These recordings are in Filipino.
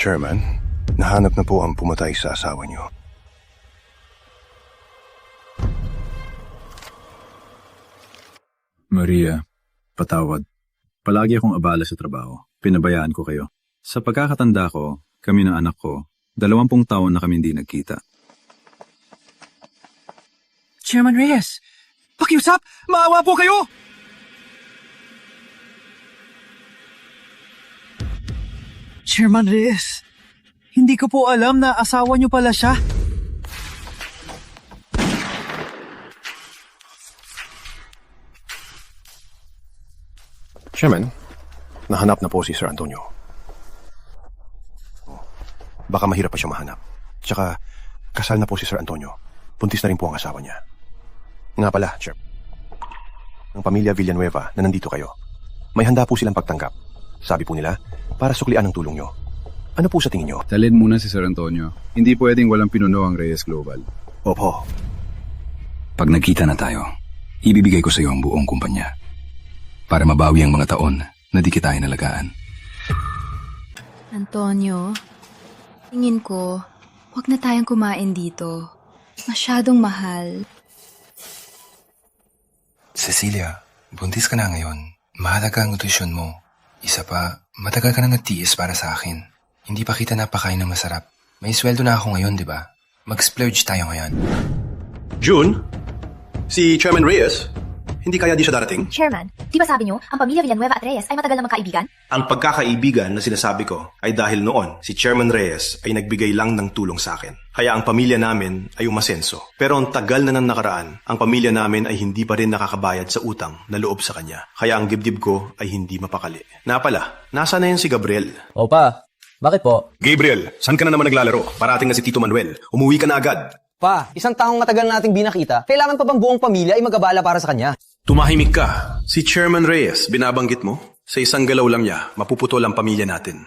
Chairman, nahanap na po ang pumatay sa asawa niyo. Maria, patawad. Palagi akong abala sa trabaho. Pinabayaan ko kayo. Sa pagkakatanda ko, kami ng anak ko, 20 taon na kami hindi nagkita. Chairman Reyes, pakiusap! Maawa po kayo! Chairman Reyes, hindi ko po alam na asawa niyo pala siya. Chairman, nahanap na po si Sir Antonio. Baka mahirap pa siya mahanap. Tsaka, kasal na po si Sir Antonio. Buntis na rin po ang asawa niya. Nga pala, Chair. Ang pamilya Villanueva na nandito kayo. May handa po silang pagtanggap. Sabi po nila, para suklian ang tulong nyo. Ano po sa tingin nyo? Talin muna si Sir Antonio. Hindi pwedeng walang pinuno ang Reyes Global. Opo. Pag nagkita na tayo, ibibigay ko sa iyo ang buong kumpanya para mabawi ang mga taon na di kita inalagaan. Antonio, tingin ko, huwag na tayong kumain dito. Masyadong mahal. Cecilia, buntis ka na ngayon. Mahalaga ang nutrisyon mo. Isa pa, matagal ka na nagtiis para sa akin. Hindi pa kita napakain ng masarap. May sweldo na ako ngayon, di ba? Mag-splurge tayo ngayon. June? Si Chairman Reyes? Hindi kaya di siya darating? Chairman, di ba sabi niyo, ang pamilya Villanueva at Reyes ay matagal na magkaibigan? Ang pagkakaibigan na sinasabi ko ay dahil noon si Chairman Reyes ay nagbigay lang ng tulong sa akin. Kaya ang pamilya namin ay umasenso. Pero ang tagal na nang nakaraan, ang pamilya namin ay hindi pa rin nakakabayad sa utang na loob sa kanya. Kaya ang dibdib ko ay hindi mapakali. Napala, nasa na yan si Gabriel? Opa, bakit po? Gabriel, saan ka na naman naglalaro? Parating na si Tito Manuel. Umuwi ka na agad. Pa, isang taong matagal nating binakita, kailangan pa bang buong pamilya ay magabala para sa kanya? Tumahimik ka. Si Chairman Reyes, binabanggit mo? Sa isang galaw lang niya, mapuputol ang pamilya natin.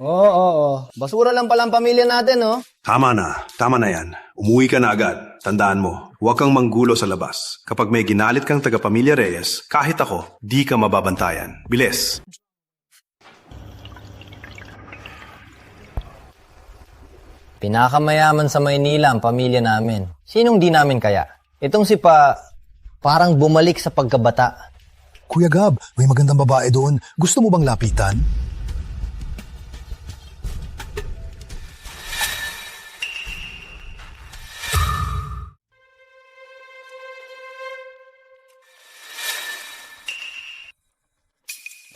Oo. Basura lang pala ang pamilya natin, no? Tama na yan. Umuwi ka na agad. Tandaan mo, huwag kang manggulo sa labas. Kapag may ginalit kang taga-pamilya Reyes, kahit ako, di ka mababantayan. Bilis! Pinakamayaman sa Maynila ang pamilya namin. Sinong di namin kaya? Itong si parang bumalik sa pagkabata. Kuya Gab, may magandang babae doon. Gusto mo bang lapitan?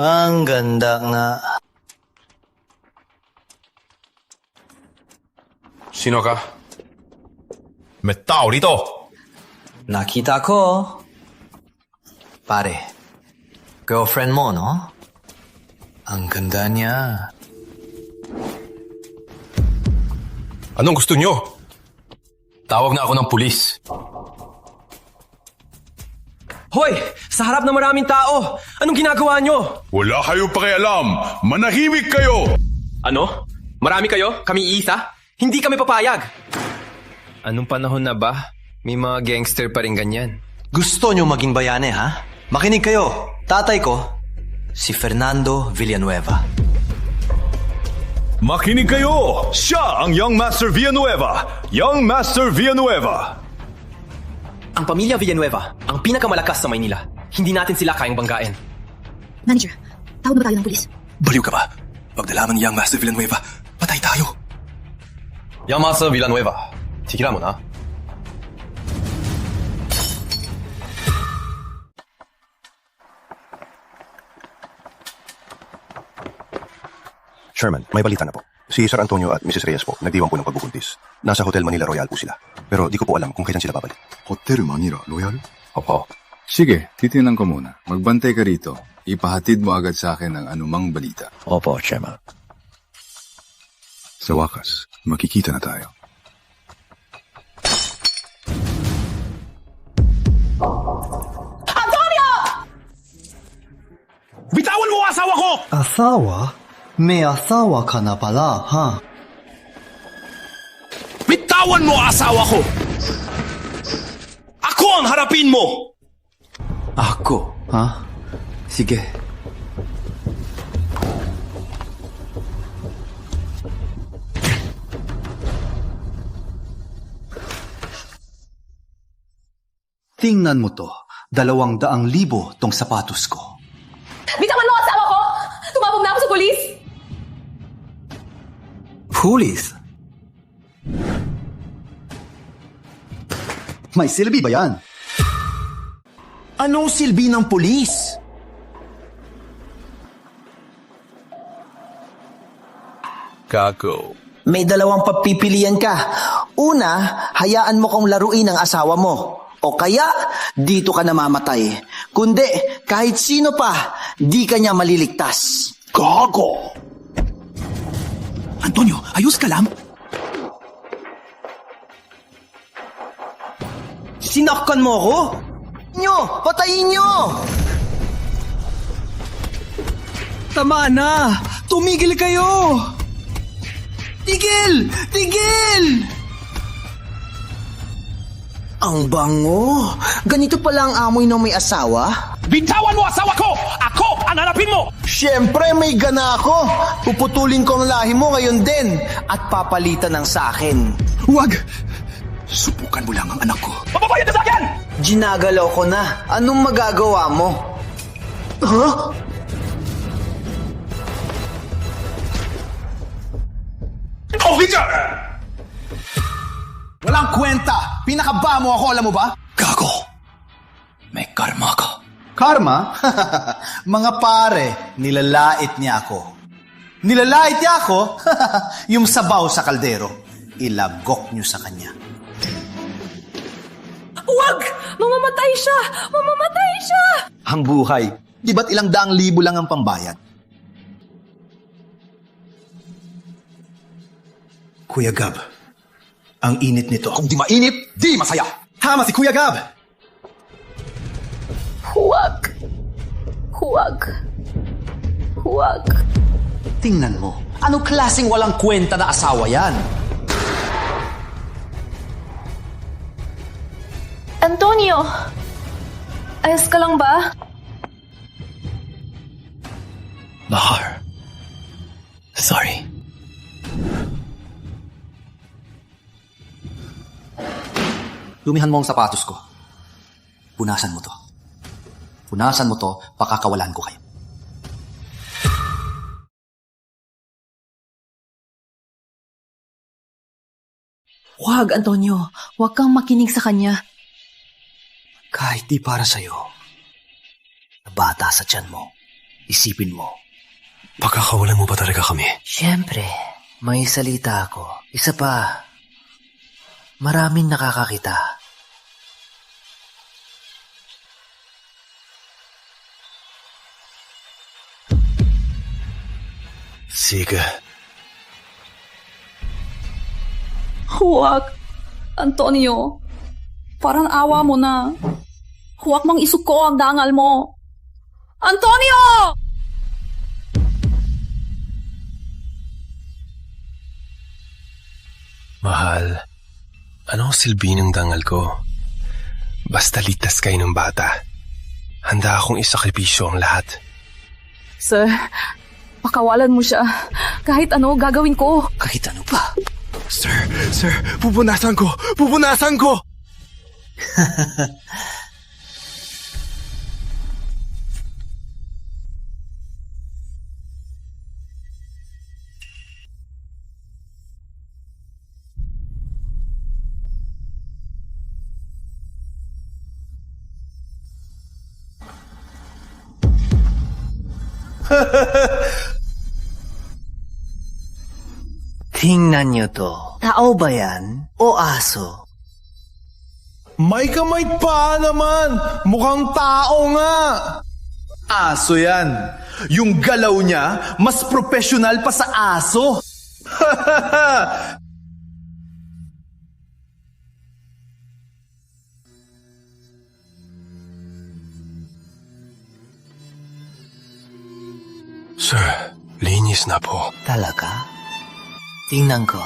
Ang ganda nga. Sino ka? May tao rito! Nakita ko. Pare, girlfriend mo, no? Ang ganda niya. Anong gusto nyo? Tawag na ako ng pulis. Hoy! Sa harap ng maraming tao! Anong ginagawa nyo? Wala kayo pakialam! Manahimik kayo! Ano? Marami kayo? Kami isa? Hindi kami papayag! Anong panahon na ba? May mga gangster pa rin ganyan. Gusto nyo maging bayane, ha? Makinig kayo. Tatay ko, si Fernando Villanueva. Makinig kayo! Siya ang Young Master Villanueva! Young Master Villanueva! Ang pamilya Villanueva, ang pinakamalakas sa Maynila. Hindi natin sila kayang banggain. Manager, tawag na ba tayo ng pulis? Baliw ka ba? Pag nalaman ni Young Master Villanueva, patay tayo. Young Master Villanueva, tigila mo na. Chairman, may balita na po. Si Sir Antonio at Mrs. Reyes po, nagdiwang po ng pagbubuntis. Nasa Hotel Manila Royal po sila. Pero di ko po alam kung kailan sila babalik. Hotel Manila Royal? Opo. Sige, titingnan ko muna. Magbantay ka rito. Ipahatid mo agad sa akin ang anumang balita. Opo, Chairman. Sa wakas, makikita na tayo. Bitawan mo ang asawa ko! Asawa? May asawa ka na pala, ha? Bitawan mo ang asawa ko! Ako ang harapin mo! Ako? Ha? Sige. Tingnan mo to. 200,000 tong sapatos ko. Bitawan mo ang asawa ko! Tumawag na ako sa polis! Pulis? May silbi ba yan? Anong silbi ng pulis? Kako. May dalawang papipilian ka. Una, hayaan mo kong laruin ang asawa mo. O kaya, dito ka namamatay. Kundi, kahit sino pa, di ka niya maliligtas. Gago! Antonio, ayos ka lang? Sinakkan mo ako? Patayin nyo! Tama na! Tumigil kayo! Tigil! Tigil! Ang bango! Ganito pala ang amoy ng may asawa? Bitawan mo asawa ko! Ako ang hanapin mo! Siyempre may gana ako! Puputulin ko ang lahi mo ngayon din at papalitan ng sakin. Huwag! Subukan mo lang ang anak ko. Mababayad na sa akin! Ginagalaw ko na. Anong magagawa mo? Huh? Walang kwenta! Pinakaba mo ako, alam mo ba? Gago! May karma ka. Karma? Mga pare, nilalait niya ako. Nilalait niya ako? Yung sabaw sa kaldero. Ilagok niyo sa kanya. Huwag! Mamamatay siya! Mamamatay siya! Ang buhay. Di ba't 100,000 lang ang pambayad? Kuya Gab, ang init nito. Kung di mainit, di masaya. Tama si Kuya Gab. Huwag! Huwag! Huwag! Tingnan mo. Anong klaseng walang kwenta na asawa yan? Antonio! Ayos ka lang ba? Bahar. Sorry. Lumihan mo ang sapatos ko. Punasan mo to. Punasan mo to, pakakawalan ko kayo. Huwag, Antonio. Huwag kang makinig sa kanya. Kahit di para sa'yo. Na bata sa tiyan mo. Isipin mo. Pagkakawalan mo ba talaga kami? Siyempre, may salita ako. Isa pa, maraming nakakakita. Sige. Huwag, Antonio. Parang awa mo na. Huwag mang isuko ang dangal mo. Antonio! Mahal, ano ang silbi ng dangal ko? Basta ligtas kayo ng bata. Handa akong isakripisyo ang lahat. Sir, pakawalan mo siya. Kahit ano, gagawin ko. Kahit ano pa? Sir, pupunasan ko! Pupunasan ko! Tingnan niyo to. Tao ba yan? O aso? May kamay pa naman! Mukhang tao nga! Aso yan. Yung galaw niya, mas profesional pa sa aso. Sir, linis na po. Talaga? Tingnan ko.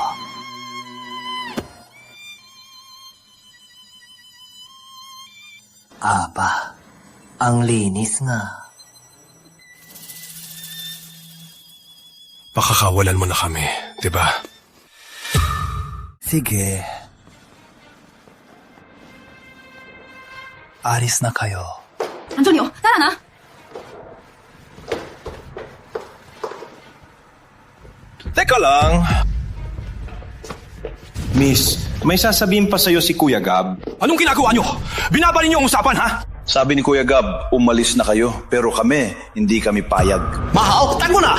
Aba, ang linis nga. Pakakawalan mo na kami, di ba? Sige. Aris na kayo. Antonio, tara na! Teka lang. Miss, may sasabihin pa sa'yo si Kuya Gab. Anong ginagawa nyo? Binabalin niyo ang usapan, ha? Sabi ni Kuya Gab, umalis na kayo. Pero kami, hindi kami payag. Mahaw, mo na!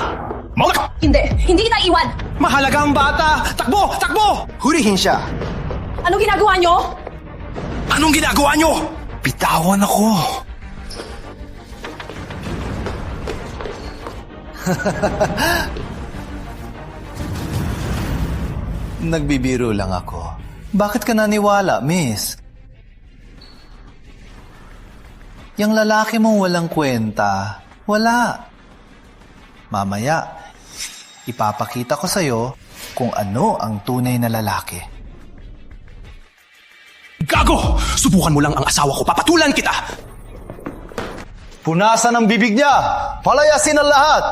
Mauna ka! Hindi kita iwan! Mahalaga ang bata! Takbo! Takbo! Hurihin siya. Anong ginagawa nyo? Anong ginagawa nyo? Bitawan ako. Nagbibiro lang ako. Bakit ka naniwala, miss? Yang lalaki mong walang kwenta, wala. Mamaya, ipapakita ko sa'yo kung ano ang tunay na lalaki. Gago! Subukan mo lang ang asawa ko. Papatulan kita! Punasan ang bibig niya! Palayasin ang lahat!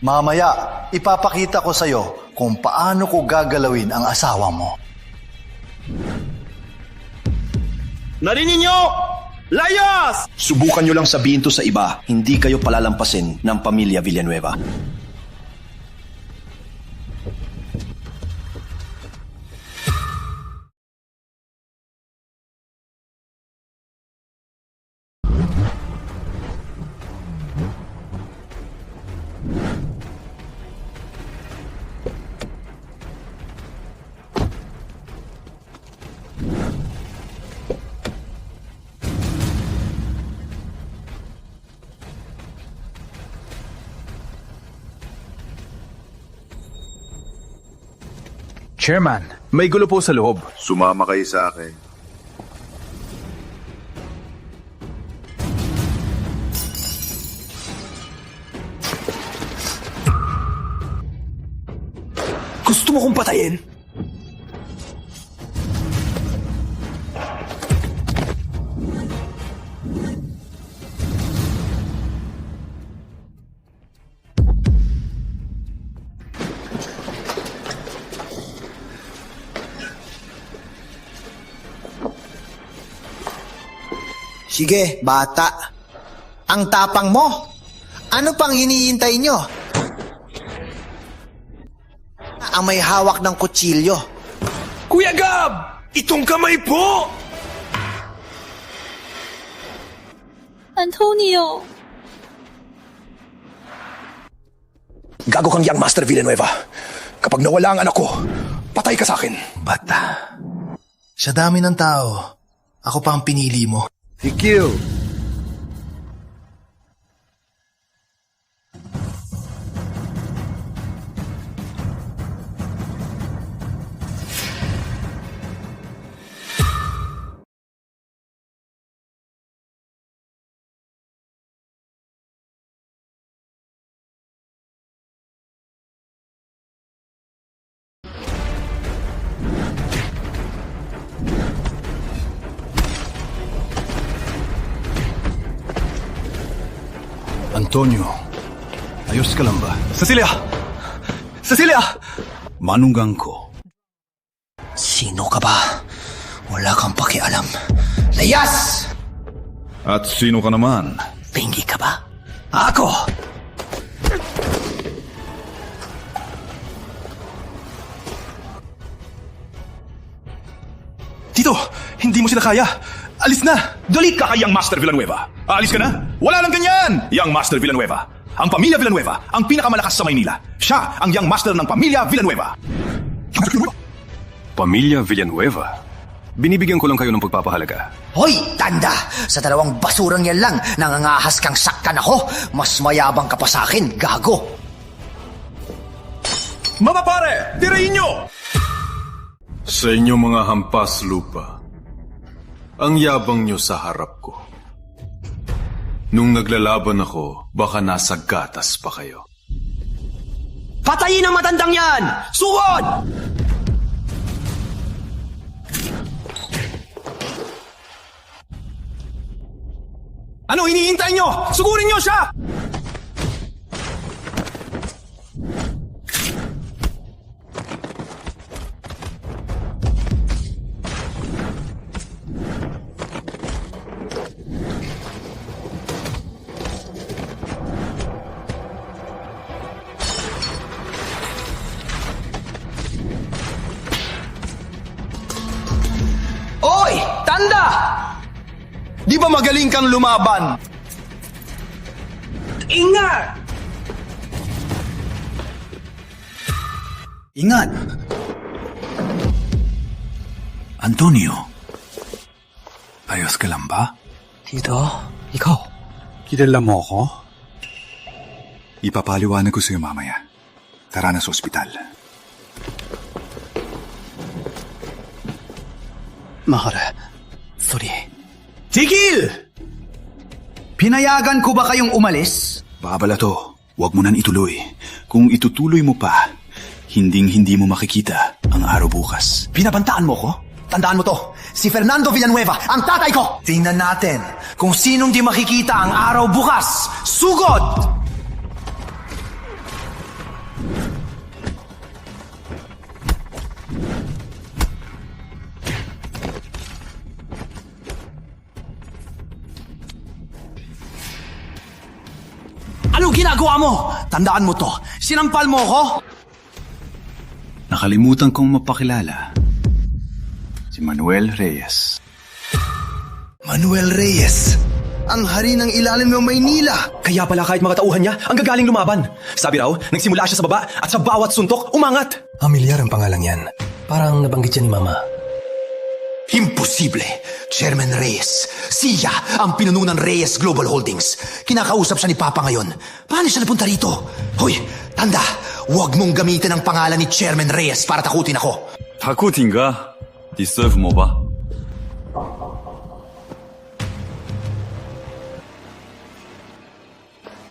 Mamaya, ipapakita ko sa'yo kung paano ko gagalawin ang asawa mo. Narinig nyo? Layas! Subukan nyo lang sabihin to sa iba, hindi kayo palalampasin ng pamilya Villanueva. Chairman, may gulo po sa loob. Sumama kayo sa akin. Gusto mo kong patayin? Sige, bata. Ang tapang mo. Ano pang hinihintay nyo? Ang may hawak ng kutsilyo. Kuya Gab! Itong kamay po! Antonio! Gago kang Young Master Villanueva. Kapag nawala ang anak ko, patay ka sa akin. Bata. Sa dami ng tao, ako pa ang pinili mo. Ikil! Antonio, ayos ka lang ba? Cecilia! Cecilia! Manunggang ko. Sino ka ba? Wala kang pakialam. Layas! At sino ka naman? Pingi ka ba? Ako! Tito, hindi mo sila kaya. Alis na! Dalit ka kay Young Master Villanueva. Aalis ka na? Wala lang ganyan! Young Master Villanueva. Ang pamilya Villanueva, ang pinakamalakas sa Maynila. Siya ang Young Master ng pamilya Villanueva. Pamilya Villanueva? Binibigyan ko lang kayo ng pagpapahalaga. Hoy, tanda! Sa dalawang basurang yan lang, nangangahas kang saktan ako. Mas mayabang ka pa sa akin, gago. Mga pare, tirayin nyo! Sa inyo mga hampas lupa, ang yabang nyo sa harap ko. Nung naglalaban ako, baka nasa gatas pa kayo. Patayin ang matandang yan! Suwod! Ano hinihintay nyo? Sugurin nyo siya! Tanda! Di ba magaling kang lumaban? Ingat! Ingat! Antonio, ayos ka lang ba? Tito, ikaw. Kilala mo ako? Ipapaliwanag ko sa'yo mamaya. Tara na sa ospital. Mahara, sorry. Tigil! Pinayagan ko ba kayong umalis? Babala to. Huwag mo nan ituloy. Kung itutuloy mo pa, hinding-hindi mo makikita ang araw bukas. Binabantaan mo ko? Tandaan mo to, si Fernando Villanueva, ang tatay ko! Tingnan natin kung sinong di makikita ang araw bukas. Sugod! Anong ginagawa mo? Tandaan mo to, sinampal mo ko? Nakalimutan kong mapakilala. Si Manuel Reyes. Manuel Reyes, ang hari ng ilalim ng Maynila. Kaya pala kahit mga tauhan niya, ang gagaling lumaban. Sabi raw, nagsimula siya sa baba at sa bawat suntok, umangat. Pamilyar ang pangalan yan. Parang nabanggit siya ni Mama. Imposible! Chairman Reyes. Siya ang pinuno ng Reyes Global Holdings. Kinakausap siya ni Papa ngayon. Paano siya napunta rito? Hoy, tanda! Huwag mong gamitin ang pangalan ni Chairman Reyes para takutin ako. Takutin ka? Deserve mo ba?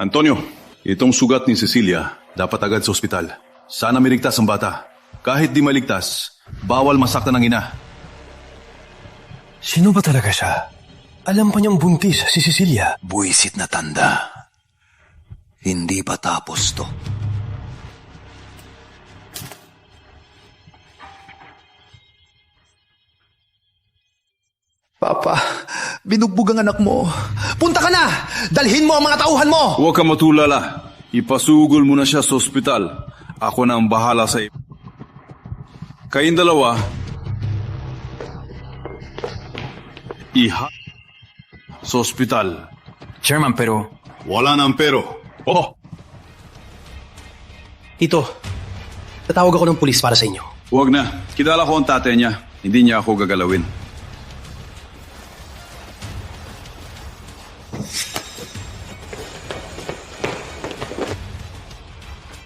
Antonio, itong sugat ni Cecilia dapat agad sa ospital. Sana miligtas ang bata. Kahit di maligtas, bawal masaktan ng ina. Sino ba talaga siya? Alam pa niyang buntis si Cecilia. Buisit na tanda. Hindi pa tapos to. Papa, binugbog ang anak mo. Punta ka na! Dalhin mo ang mga tauhan mo! Huwag ka matulala. Ipasugol mo na siya sa ospital. Ako na ang bahala sa iyo. Kayong dalawa, sa ospital. Chairman, pero... Wala nang pero. Oh! Tito, tatawag ako ng pulis para sa inyo. Huwag na. Kilala ko ang tatay niya. Hindi niya ako gagalawin.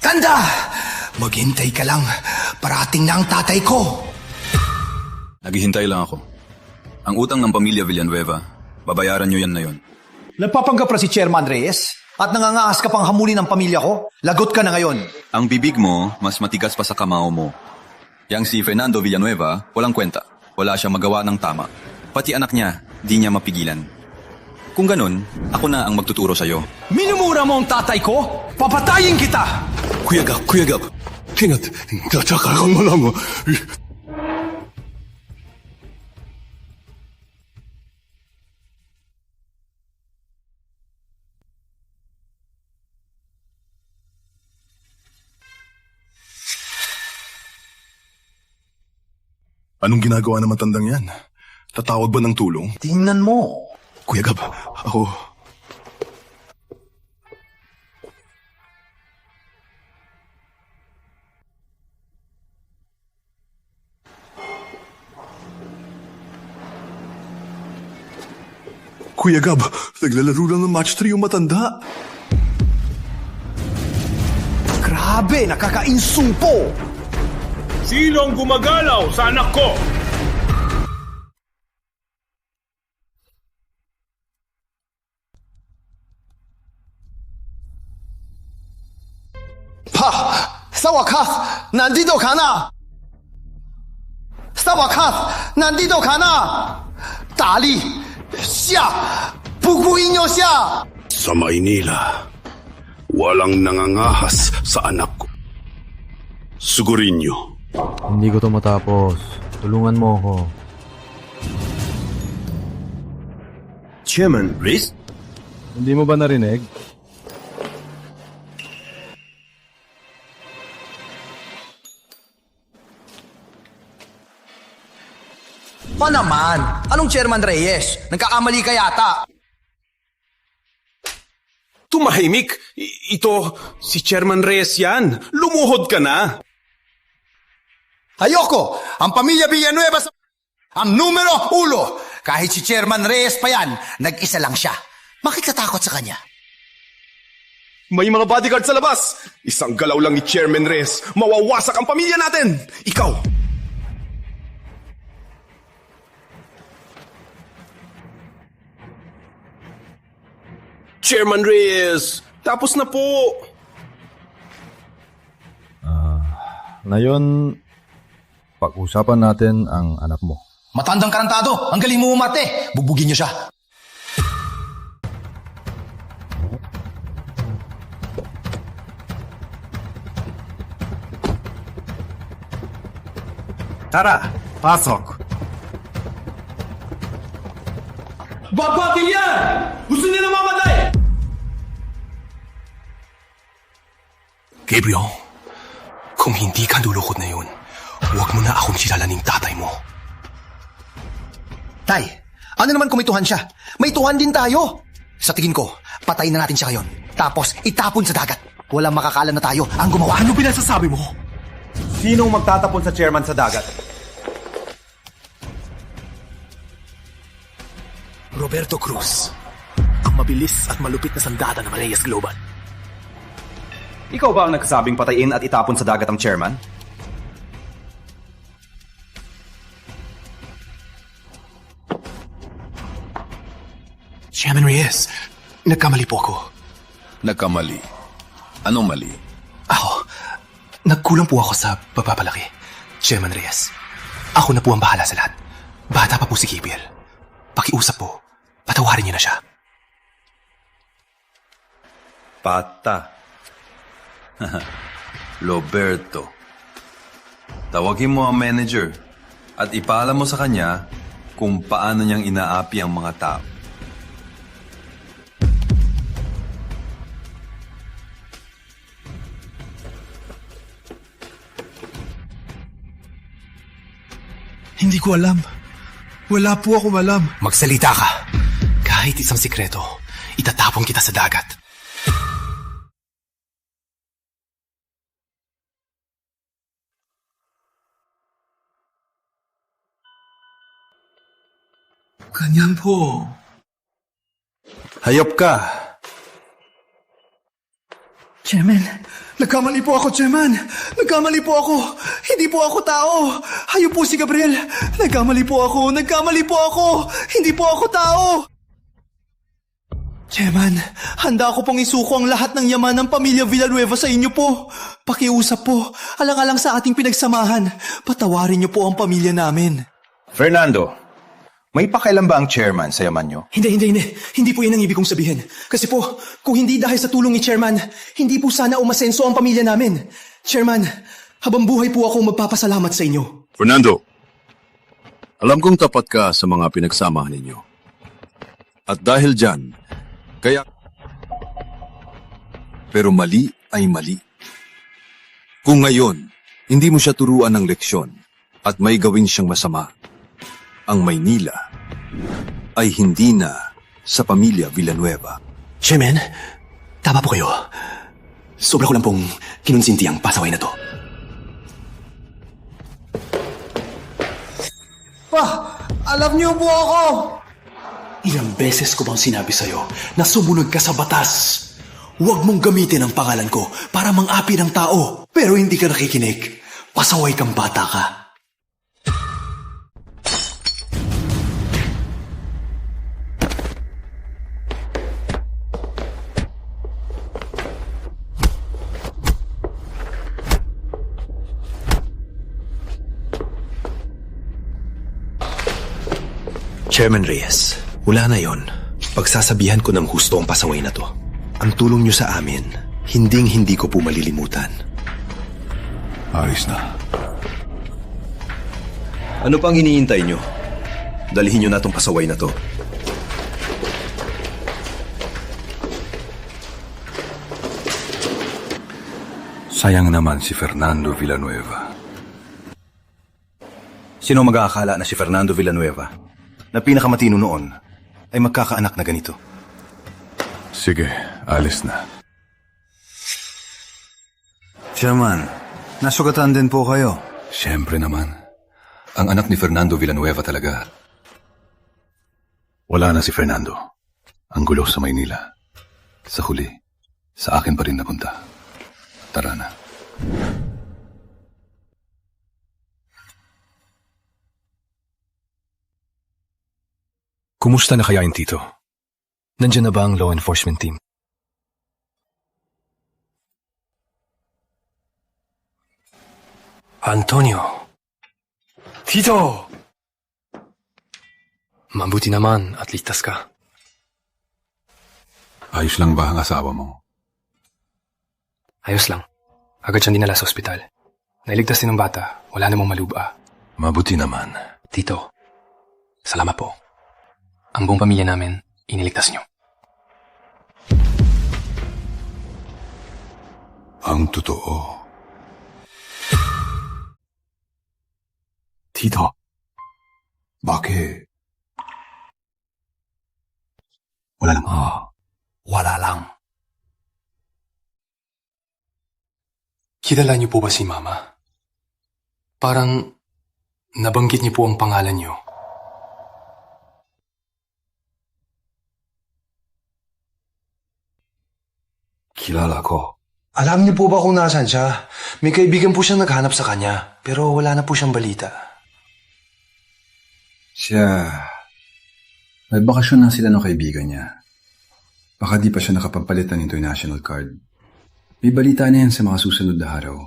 Tanda! Maghintay ka lang. Parating na ang tatay ko. Naghihintay lang ako. Ang utang ng pamilya Villanueva, babayaran nyo yan na yon. Nagpapanggap na si Chairman Reyes at nangangaas ka pang hamulin ng pamilya ko. Lagot ka na ngayon. Ang bibig mo, mas matigas pa sa kamao mo. Yang si Fernando Villanueva, walang kwenta. Wala siyang magawa ng tama. Pati anak niya, di niya mapigilan. Kung ganun, ako na ang magtuturo sa'yo. Minumura mo ang tatay ko? Papatayin kita! Kuya Gab. Ingat, tataka kang malaman. Anong ginagawa ng matandang yan? Tatawag ba ng tulong? Tingnan mo. Kuya Gab, ako... Kuya Gab, naglalaro lang ng match 3 yung matanda. Grabe, nakakainsumpo! Sino ang gumagalaw sa anak ko? Pa! Sa wakas, nandito ka na! Sa wakas, nandito ka na! Dali! Siya! Bubuin niyo siya! Sa Maynila, walang nangangahas sa anak ko. Sugurin niyo. Hindi ko to matapos. Tulungan mo ako. Chairman Reyes? Hindi mo ba narinig? O naman, anong Chairman Reyes? Nagkakamali ka yata. Tumahimik! Ito, si Chairman Reyes yan. Lumuhod ka na. Ayoko! Ang pamilya Villanueva sa... Ang numero ulo! Kahit si Chairman Reyes pa yan, nag-isa lang siya. Bakit katakot sa kanya? May mga bodyguard sa labas. Isang galaw lang ni Chairman Reyes, mawawasak ang pamilya natin. Ikaw! Chairman Reyes, tapos na po. Ngayon, pag-usapan natin ang anak mo. Matandang karantado, ang galing mo umarte. Bugbugin niyo siya. Tara, pasok. Babatil yan! Gusto niya na mamatay! Gabriel, kung hindi ka lulukod na yun, huwag mo na akong kilalaning tatay mo. Tay, ano naman kung may tuhan siya? May tuhan din tayo. Sa tingin ko, patayin na natin siya ngayon. Tapos, itapon sa dagat. Walang makakaalam na tayo ang gumawa. Ano pinasasabi mo? Sinong magtatapon sa chairman sa dagat? Roberto Cruz, ang mabilis at malupit na sandata ng Reyes Global. Ikaw ba ang nagsabing patayin at itapon sa dagat ang chairman? Chairman Reyes, nagkamali po ako. Nagkamali? Anong mali? Ako, nagkulang po ako sa pagpapalaki. Chairman Reyes, ako na po ang bahala sa lahat. Bata pa po si Gabriel. Pakiusap po, patawarin niyo na siya. Pata. Roberto. Tawagin mo ang manager at ipaalam mo sa kanya kung paano niyang inaapi ang mga tao. Hindi ko alam. Wala po akong alam. Magsalita ka. Kahit isang sikreto, itatapon kita sa dagat. Ganyan po. Hayop ka. Chairman, nagkamali po ako, Chairman. Nagkamali po ako. Hindi po ako tao. Hayop po si Gabriel. Nagkamali po ako. Nagkamali po ako. Hindi po ako tao. Chairman, handa ako pong isuko ang lahat ng yaman ng pamilya Villanueva sa inyo po. Pakiusap po, alang-alang sa ating pinagsamahan. Patawarin niyo po ang pamilya namin. Fernando, may pakailan ba ang chairman sa yaman nyo? Hindi. Hindi po yan ang ibig kong sabihin. Kasi po, kung hindi dahil sa tulong ni Chairman, hindi po sana umasenso ang pamilya namin. Chairman, habang buhay po ako magpapasalamat sa inyo. Fernando, alam kong tapat ka sa mga pinagsamahan ninyo. At dahil dyan, kaya... Pero mali ay mali. Kung ngayon, hindi mo siya turuan ng leksyon at may gawin siyang masama, ang Maynila ay hindi na sa pamilya Villanueva. Chairman, tama po kayo. Sobra ko lang pong kinonsinti ang pasaway na to. Pa, alam niyo po ako! Ilang beses ko bang sinabi sa'yo na sumunod ka sa batas? Huwag mong gamitin ang pangalan ko para mang-api ng tao. Pero hindi ka nakikinig. Pasaway kang bata ka. Chairman Reyes, wala na yon. Pagsasabihan ko ng husto ang pasaway na to. Ang tulong nyo sa amin, hinding-hindi ko po malilimutan. Ayos na. Ano pang iniintay nyo? Dalhin nyo na tong pasaway na to. Sayang naman si Fernando Villanueva. Sino mag-aakala na si Fernando Villanueva, na pinakamatino noon, ay magkakaanak na ganito? Sige, alis na. Chairman, nasugatan din po kayo. Siyempre naman. Ang anak ni Fernando Villanueva talaga. Wala na si Fernando. Ang gulo sa Maynila. Sa huli, sa akin pa rin napunta. Tara na. Kumusta na kaya yung tito? Nandiyan na ba ang law enforcement team? Antonio! Tito! Mabuti naman at ligtas ka. Ayos lang ba ang asawa mo? Ayos lang. Agad siyang dinala sa ospital. Nailigtas din ng bata. Wala namang maluba. Mabuti naman. Tito, salamat po. Ang buong pamilya namin, iniligtas niyo. Ang totoo. Tito, bakit? wala lang. Wala lang. Kilala niyo po ba si Mama? Parang nabanggit niyo po ang pangalan niyo. Kilala ko. Alam niyo po ba kung nasaan siya? May kaibigan po siyang naghanap sa kanya, pero wala na po siyang balita. Siya... May bakasyon na sila ng kaibigan niya. Baka di pa siya nakapampalit ng international card. May balita na yan sa mga susunod na araw.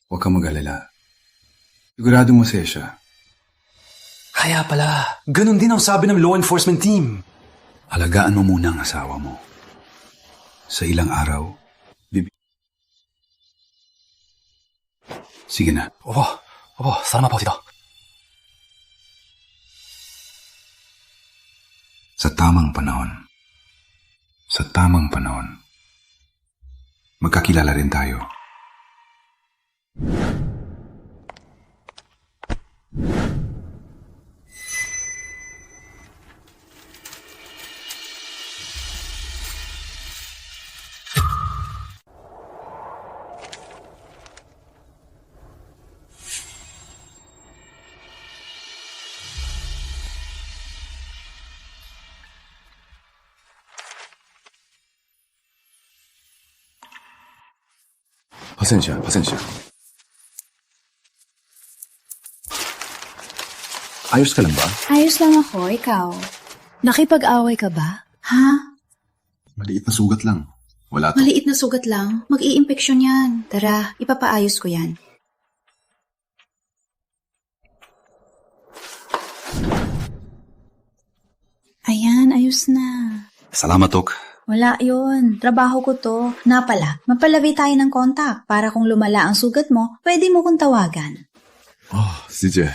Huwag kang mag-alala. Siguradong masaya siya. Kaya pala, ganun din ang sabi ng law enforcement team. Alagaan mo muna ang asawa mo. Sa ilang araw, Sige na. Opo, salamat po, Tito. Sa tamang panahon, magkakilala rin tayo. Pasensya. Ayos ka lang ba? Ayos lang ako, ikaw. Nakipag-away ka ba? Ha? Maliit na sugat lang. Wala to. Maliit na sugat lang? Mag-i-impeksyon yan. Tara, ipapaayos ko yan. Ayan, ayos na. Salamat, Tok. Wala yun. Trabaho ko to. Na pala, mapalabi tayo ng kontak para kung lumala ang sugat mo, pwede mo kong tawagan. Sige.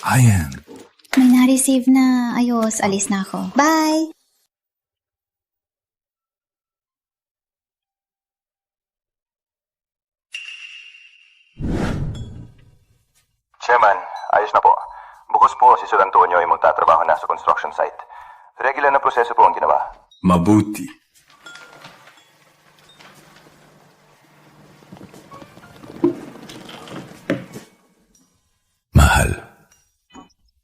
Ayan. May na-receive na. Ayos, alis na ako. Bye! Chairman, ayos na po. Bukas po si Sir Antonio ay magtatrabaho na sa construction site. Regular na proseso po ang ginawa. Mabuti. Mahal,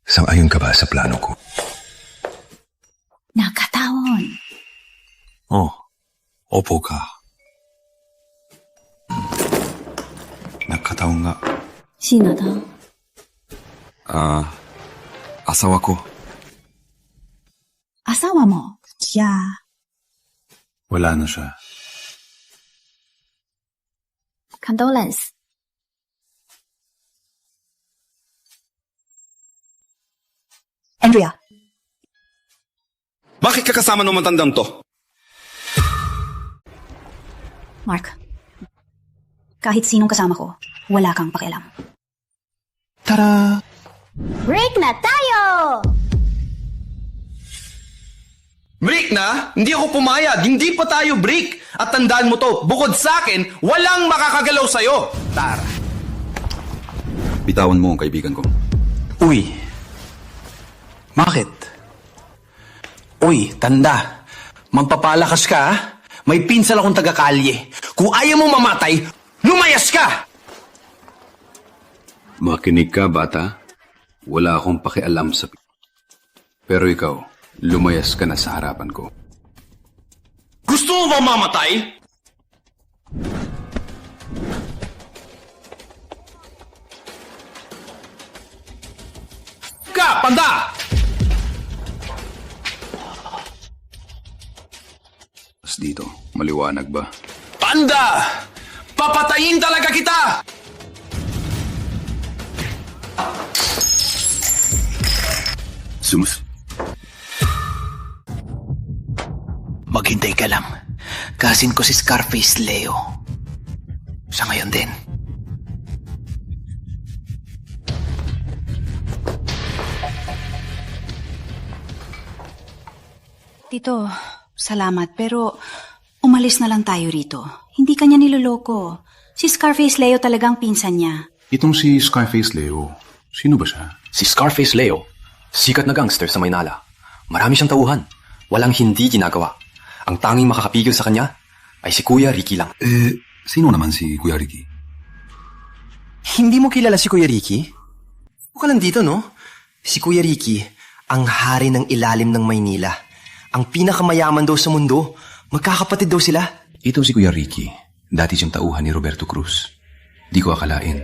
sang-ayon ka ba sa plano ko? Nakataon. Opo ka. Nakataon nga. Sino to? Asawa ko. Asawa mo? Siya. Wala na siya. Condolence. Andrea. Bakit ka kasama ng matandang to? Mark. Kahit sinong kasama ko, wala kang pakialam. Tara! Break na tayo! Break na? Hindi ako pumayag. Hindi pa tayo break. At tandaan mo to, bukod sa akin, walang makakagalaw sa'yo. Tara. Bitawan mo ang kaibigan ko. Uy. Bakit? Uy, tanda. Magpapalakas ka, ha? May pinsal akong taga-kalye. Kung ayaw mo mamatay, lumayas ka! Makinig ka, bata. Wala akong pakialam sa... Pero ikaw, lumayas ka na sa harapan ko. Gusto mo ba mamatay? Ka, panda! Mas dito, maliwanag ba? Panda! Papatayin talaga kita! Maghintay ka lang. Kasin ko si Scarface Leo. Siya ngayon din. Tito, salamat pero umalis na lang tayo rito. Hindi kanya niloloko. Si Scarface Leo talagang pinsan niya. Itong si Scarface Leo, sino ba siya? Si Scarface Leo, sikat na gangster sa Maynala. Marami siyang tauhan. Walang hindi ginagawa. Ang tanging makakapigil sa kanya ay si Kuya Ricky lang. Sino naman si Kuya Ricky? Hindi mo kilala si Kuya Ricky? Huwag ka lang dito, no? Si Kuya Ricky, ang hari ng ilalim ng Maynila. Ang pinakamayaman daw sa mundo. Magkakapatid daw sila. Ito si Kuya Ricky. Dati siyang tauhan ni Roberto Cruz. Di ko akalain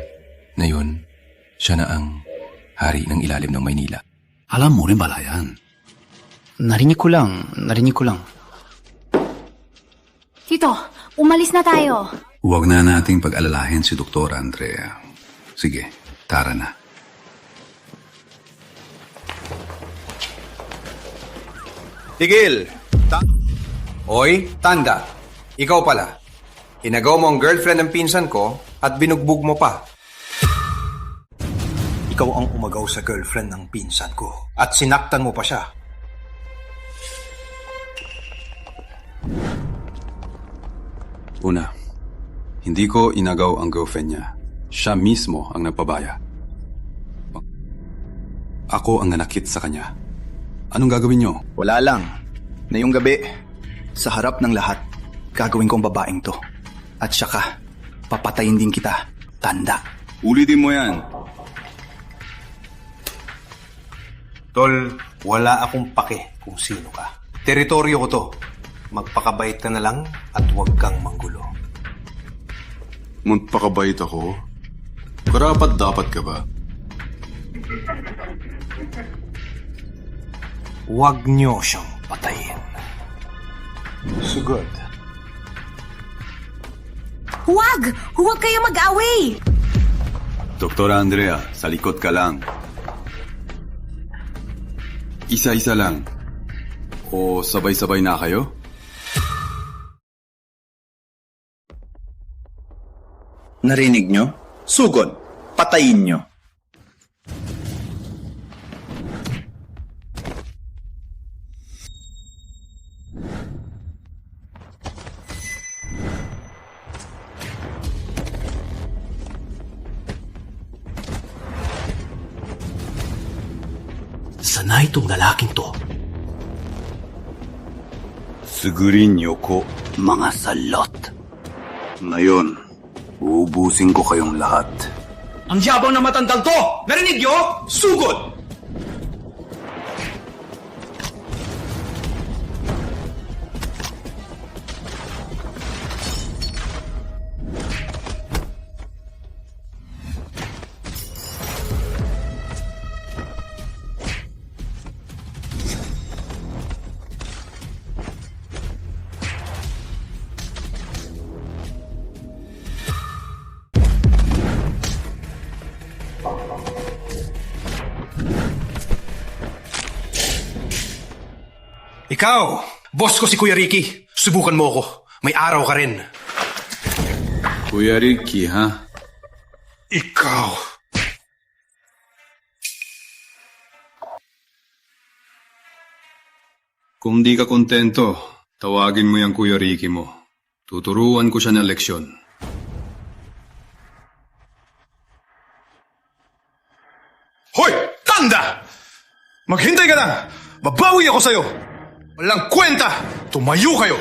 na yun, siya na ang hari ng ilalim ng Maynila. Alam mo rin bala yan. Narinig ko lang. Tito, umalis na tayo. Huwag na nating pag-alalahin si Dr. Andrea. Sige, tara na. Tigil! Oy, tanda. Ikaw pala. Inagaw mo ang girlfriend ng pinsan ko at binugbog mo pa. Ikaw ang umagaw sa girlfriend ng pinsan ko at sinaktan mo pa siya. Una, hindi ko inagaw ang girlfriend niya. Siya mismo ang nagpabaya. Ako ang nanakit sa kanya. Anong gagawin niyo? Wala lang. Ngayong gabi, sa harap ng lahat, gagawin kong babaeng to. At saka, papatayin din kita. Tanda. Ulitin mo yan. Tol, wala akong pake kung sino ka. Teritoryo ko to. Magpakabait ka na lang at huwag kang manggulo. Magpakabait ako? Karapat dapat ka ba? Huwag niyo siyang patayin. Sugod. Huwag! Huwag kayo mag-away! Dr. Andrea, sa likod ka lang. Isa-isa lang. O sabay-sabay na kayo? Narinig nyo? Sugod. Patayin nyo. Sana itong lalaking to. Sigurin niyo ko, mga salot. Ngayon, uubusin ko kayong lahat. Ang yabang na matandang to! Narinig nyo? Sugod! Ikaw, boss ko si Kuya Ricky. Subukan mo ako. May araw ka rin. Kuya Ricky, ha? Ikaw. Kung di ka kontento, tawagin mo yung Kuya Ricky mo. Tuturuan ko siya ng leksyon. Hoy! Tanda! Maghintay ka lang! Babawi ako sa'yo! Walang kwenta! Tumayo kayo!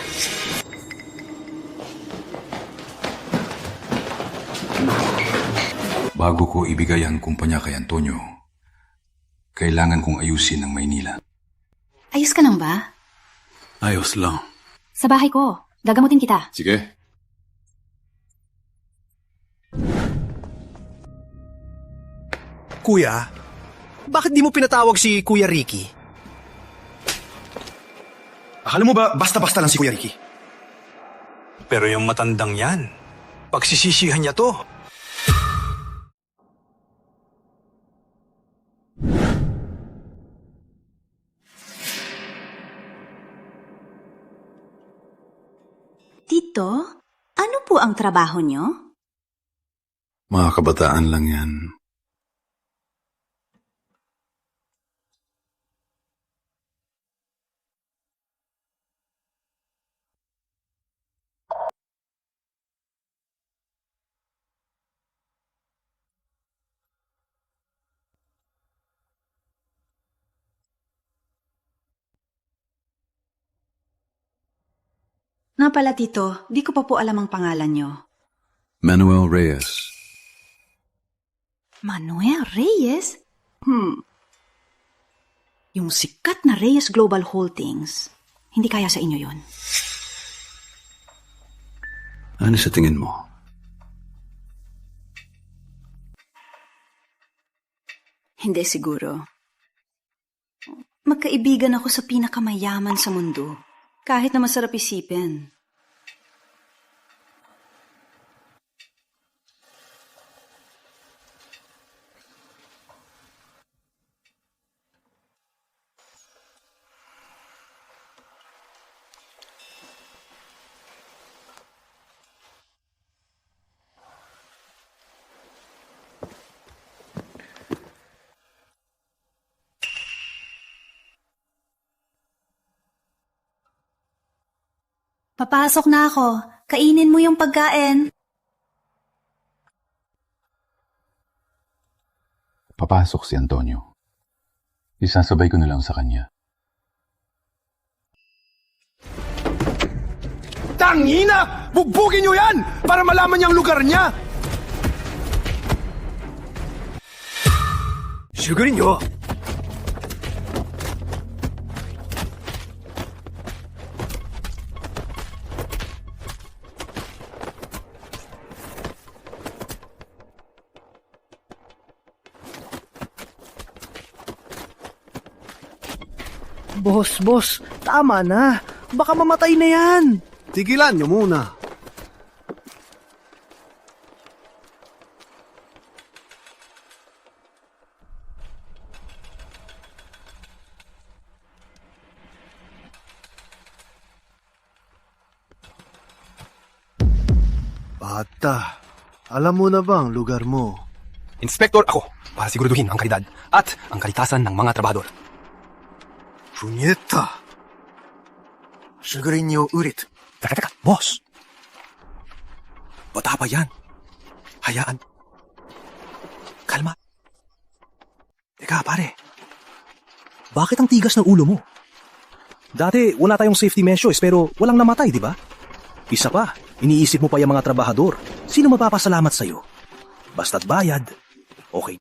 Bago ko ibigay ang kumpanya kay Antonio, kailangan kong ayusin ang Maynila. Ayos ka lang ba? Ayos lang. Sa bahay ko. Gagamutin kita. Sige. Kuya, bakit di mo pinatawag si Kuya Ricky? Akala mo ba basta-basta lang si Kuya Ricky? Pero yung matandang yan, pagsisisihan niya to. Tito, ano po ang trabaho niyo? Mga kabataan lang yan. Nga pala, Tito, di ko pa po alam ang pangalan niyo. Manuel Reyes. Manuel Reyes? Yung sikat na Reyes Global Holdings. Hindi kaya sa inyo yon. Ano sa tingin mo? Hindi siguro. Magkaibigan ako sa pinakamayaman sa mundo. Kahit na masarap isipin. Papasok na ako. Kainin mo yung pagkain. Papasok si Antonio. Isasabay ko na lang sa kanya. Tangina! Bugbugin nyo yan! Para malaman niya ang lugar niya! Sugarin nyo! Boss, tama na. Baka mamatay na yan. Tigilan nyo muna. Bata, alam mo na ba ang lugar mo? Inspektor ako para siguraduhin ang kalidad at ang kalitasan ng mga trabahador. Punyeta! Sugarin niyo ulit. Teka, boss. Bata pa yan. Hayaan. Kalma. Teka, pare. Bakit ang tigas ng ulo mo? Dati, wala tayong safety measures pero walang namatay, di ba? Isa pa, iniisip mo pa yung mga trabahador. Sino mapapasalamat sa'yo? Basta't bayad. Okay.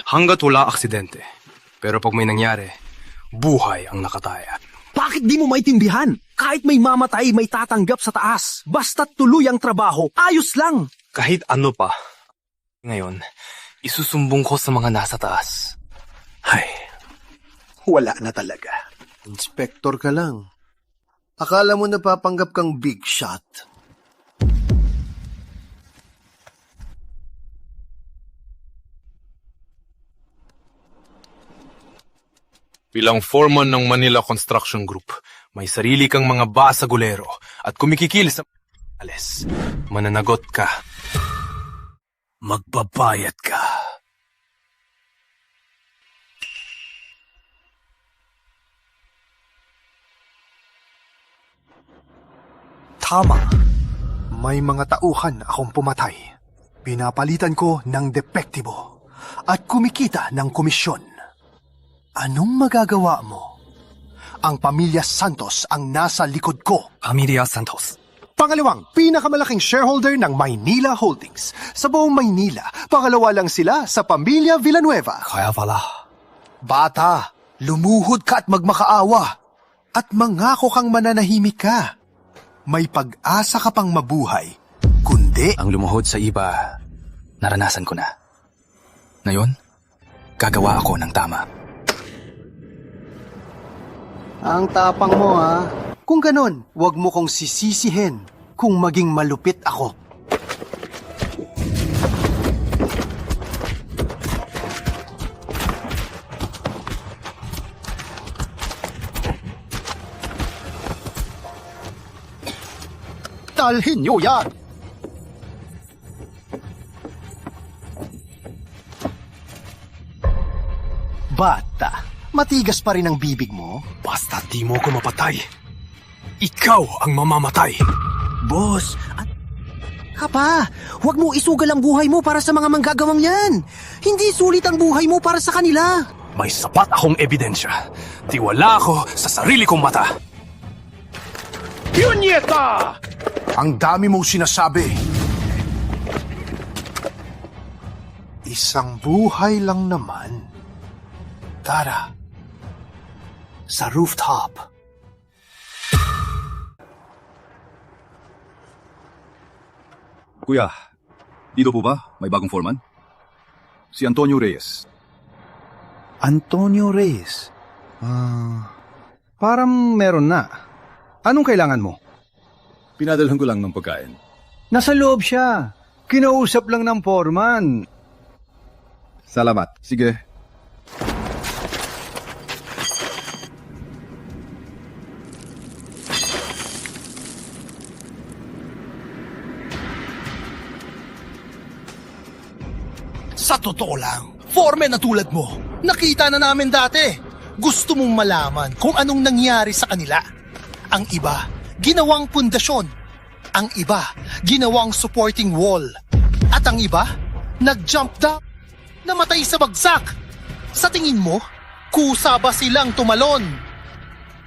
Hanggat wala aksidente. Pero pag may nangyari, buhay ang nakataya. Bakit di mo maintindihan? Kahit may mamatay, may tatanggap sa taas. Basta't tuloy ang trabaho, ayos lang. Kahit ano pa. Ngayon, isusumbong ko sa mga nasa taas. Ay, wala na talaga. Inspektor ka lang. Akala mo napapanggap kang big shot. Bilang foreman ng Manila Construction Group, may sarili kang mga basagulero at kumikikil sa alis. Mananagot ka. Magbabayad ka. Tama. May mga tauhan akong pumatay. Pinapalitan ko ng depektibo at kumikita ng komisyon. Anong magagawa mo? Ang pamilya Santos ang nasa likod ko. Pamilya Santos. Pangalawang, pinakamalaking shareholder ng Maynila Holdings. Sa buong Maynila, pangalawa lang sila sa pamilya Villanueva. Kaya pala. Bata, lumuhod ka at magmakaawa. At mangako kang mananahimik ka. May pag-asa ka pang mabuhay. Kundi... Ang lumuhod sa iba, naranasan ko na. Ngayon, gagawa ako ng tama. Ang tapang mo, ha? Kung ganon, wag mo kong sisisihin kung maging malupit ako. Dalhin niyo yan! Bata, matigas pa rin ang bibig mo? Basta di mo ko mapatay. Ikaw ang mamamatay. Boss, Kapa, huwag mo isugal ang buhay mo para sa mga manggagawang yan. Hindi sulit ang buhay mo para sa kanila. May sapat akong ebidensya. Tiwala ako sa sarili kong mata. Punyeta! Ang dami mong sinasabi. Isang buhay lang naman. Tara, sa rooftop. Kuya, dito po ba? May bagong foreman? Si Antonio Reyes. Antonio Reyes? Parang meron na. Anong kailangan mo? Pinadalhan ko lang ng pagkain. Nasa loob siya. Kinausap lang ng foreman. Salamat. Sige. Sa totoo lang, foreman na tulad mo, nakita na namin dati. Gusto mong malaman kung anong nangyari sa kanila. Ang iba, ginawang pundasyon. Ang iba, ginawang supporting wall. At ang iba, nag-jump down, namatay sa bagsak. Sa tingin mo, kusa ba silang tumalon?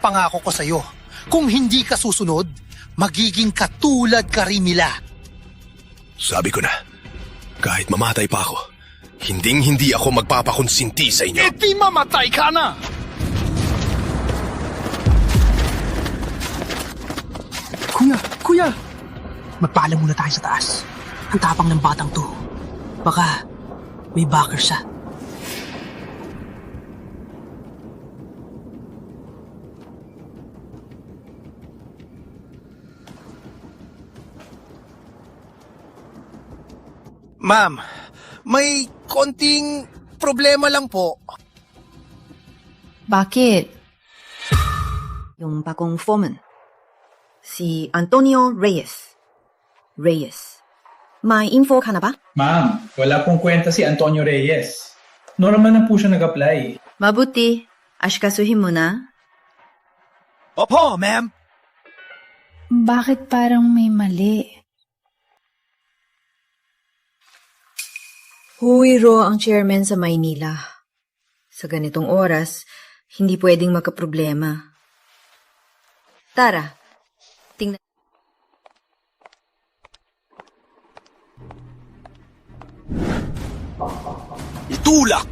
Pangako ko sa'yo, kung hindi ka susunod, magiging katulad ka rin nila. Sabi ko na, kahit mamatay pa ako, hindi ako magpapakonsinti sa inyo. E di mamatay ka na! Kuya! Magpaalam muna tayo sa taas. Ang tapang ng batang to. Baka may backer siya. Ma'am, may konting problema lang po. Bakit? Yung bagong foreman. Si Antonio Reyes. May info ka na ba? Ma'am, wala pong kwenta si Antonio Reyes. Normal na po siya nag-apply. Mabuti. Asikasuhin mo na. Opo, ma'am. Bakit parang may mali? Huwiro ang chairman sa Maynila. Sa ganitong oras, hindi pwedeng magkaproblema. Tara, tingnan. Itulak!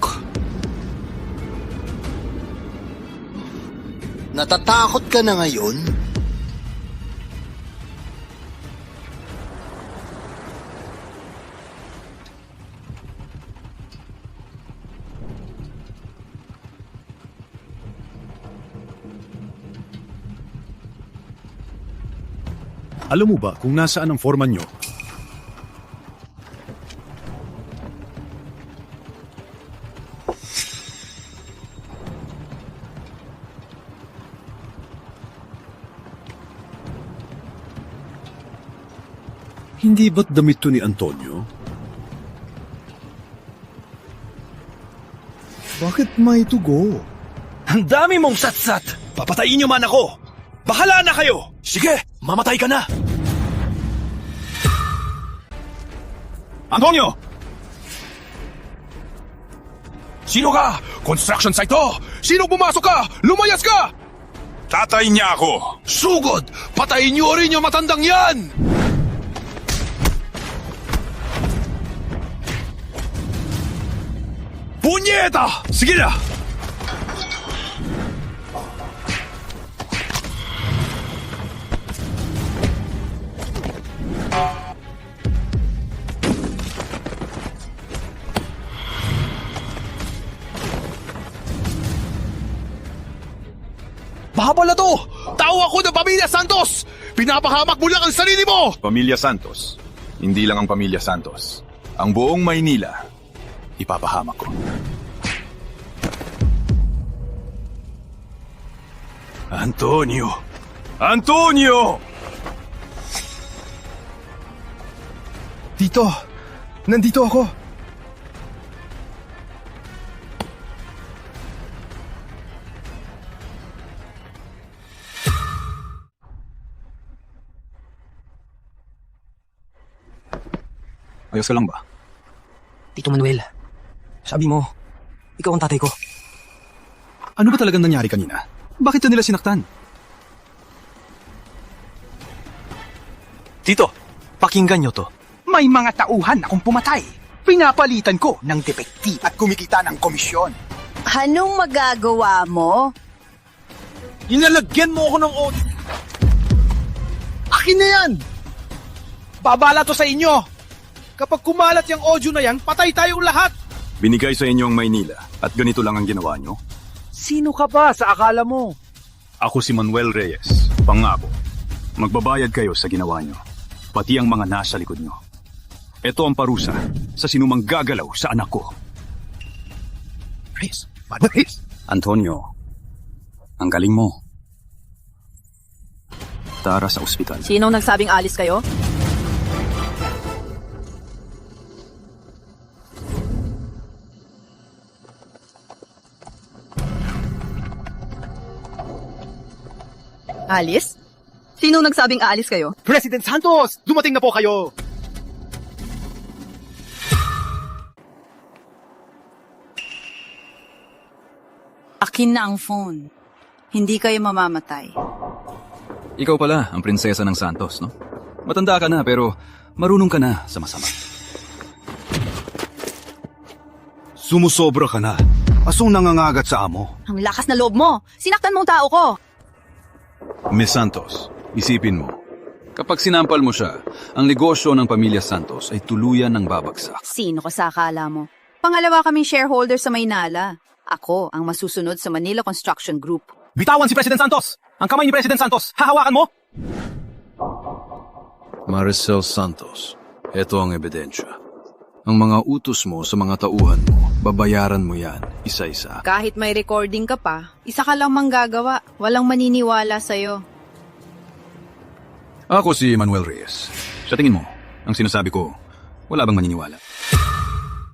Natatakot ka na ngayon? Alam mo ba kung nasaan ang foreman nyo? Hindi ba't damit to ni Antonio? Bakit may tugo? Ang dami mong satsat! Papatayin niyo man ako! Bahala na kayo! Sige, mamatay ka na! Antonio! Sino ka? Construction site to! Sino pumasok ka? Lumayas ka! Tatay niya ako! Sugod! Patayin niyo rin yung matandang yan! Punyeta! Sige na! Bahabal na to! Tao ako ng Pamilya Santos! Pinapahamak mo lang ang sarili mo! Pamilya Santos. Hindi lang ang Pamilya Santos. Ang buong Maynila, ipapahamak ko. Antonio! Antonio! Tito, nandito ako. Ayos ka lang ba? Tito Manuel, sabi mo, ikaw ang tatay ko. Ano ba talagang nangyari kanina? Bakit ka nila sinaktan? Tito, pakinggan nyo to. May mga tauhan akong pumatay. Pinapalitan ko ng detektiv at kumikita ng komisyon. Anong magagawa mo? Inalagyan mo ako ng audio. Akin na yan! Babala to sa inyo! Kapag kumalat yung audio na yan, patay tayong lahat! Binigay sa inyo ang Maynila at ganito lang ang ginawa nyo? Sino ka ba sa akala mo? Ako si Manuel Reyes. Pangako, magbabayad kayo sa ginawa nyo. Pati ang mga nasa likod nyo. Ito ang parusa sa sinumang gagalaw sa anak ko. Reyes! Manuel Reyes! Antonio, ang galing mo. Tara sa ospital. Sinong nagsabing alis kayo? Alis? Sinong nagsabing aalis kayo? President Santos! Dumating na po kayo! Akin na ang phone. Hindi kayo mamamatay. Ikaw pala ang prinsesa ng Santos, no? Matanda ka na pero marunong ka na sa masama. Sumusobra ka na. Asong nangangagat sa amo. Ang lakas na loob mo! Sinaktan mo ang tao ko! Miss Santos, isipin mo. Kapag sinampal mo siya, ang negosyo ng Pamilya Santos ay tuluyan ng babagsak. Sino ka sa akala mo? Pangalawa kaming shareholder sa Maynala. Ako ang masusunod sa Manila Construction Group. Bitawan si President Santos! Ang kamay ni President Santos! Hahawakan mo! Maricel Santos, ito ang ebidensya. Ang mga utos mo sa mga tauhan mo, babayaran mo yan isa-isa. Kahit may recording ka pa, isa ka lang manggagawa. Walang maniniwala sa'yo. Ako si Manuel Reyes. Sa tingin mo, ang sinasabi ko, wala bang maniniwala?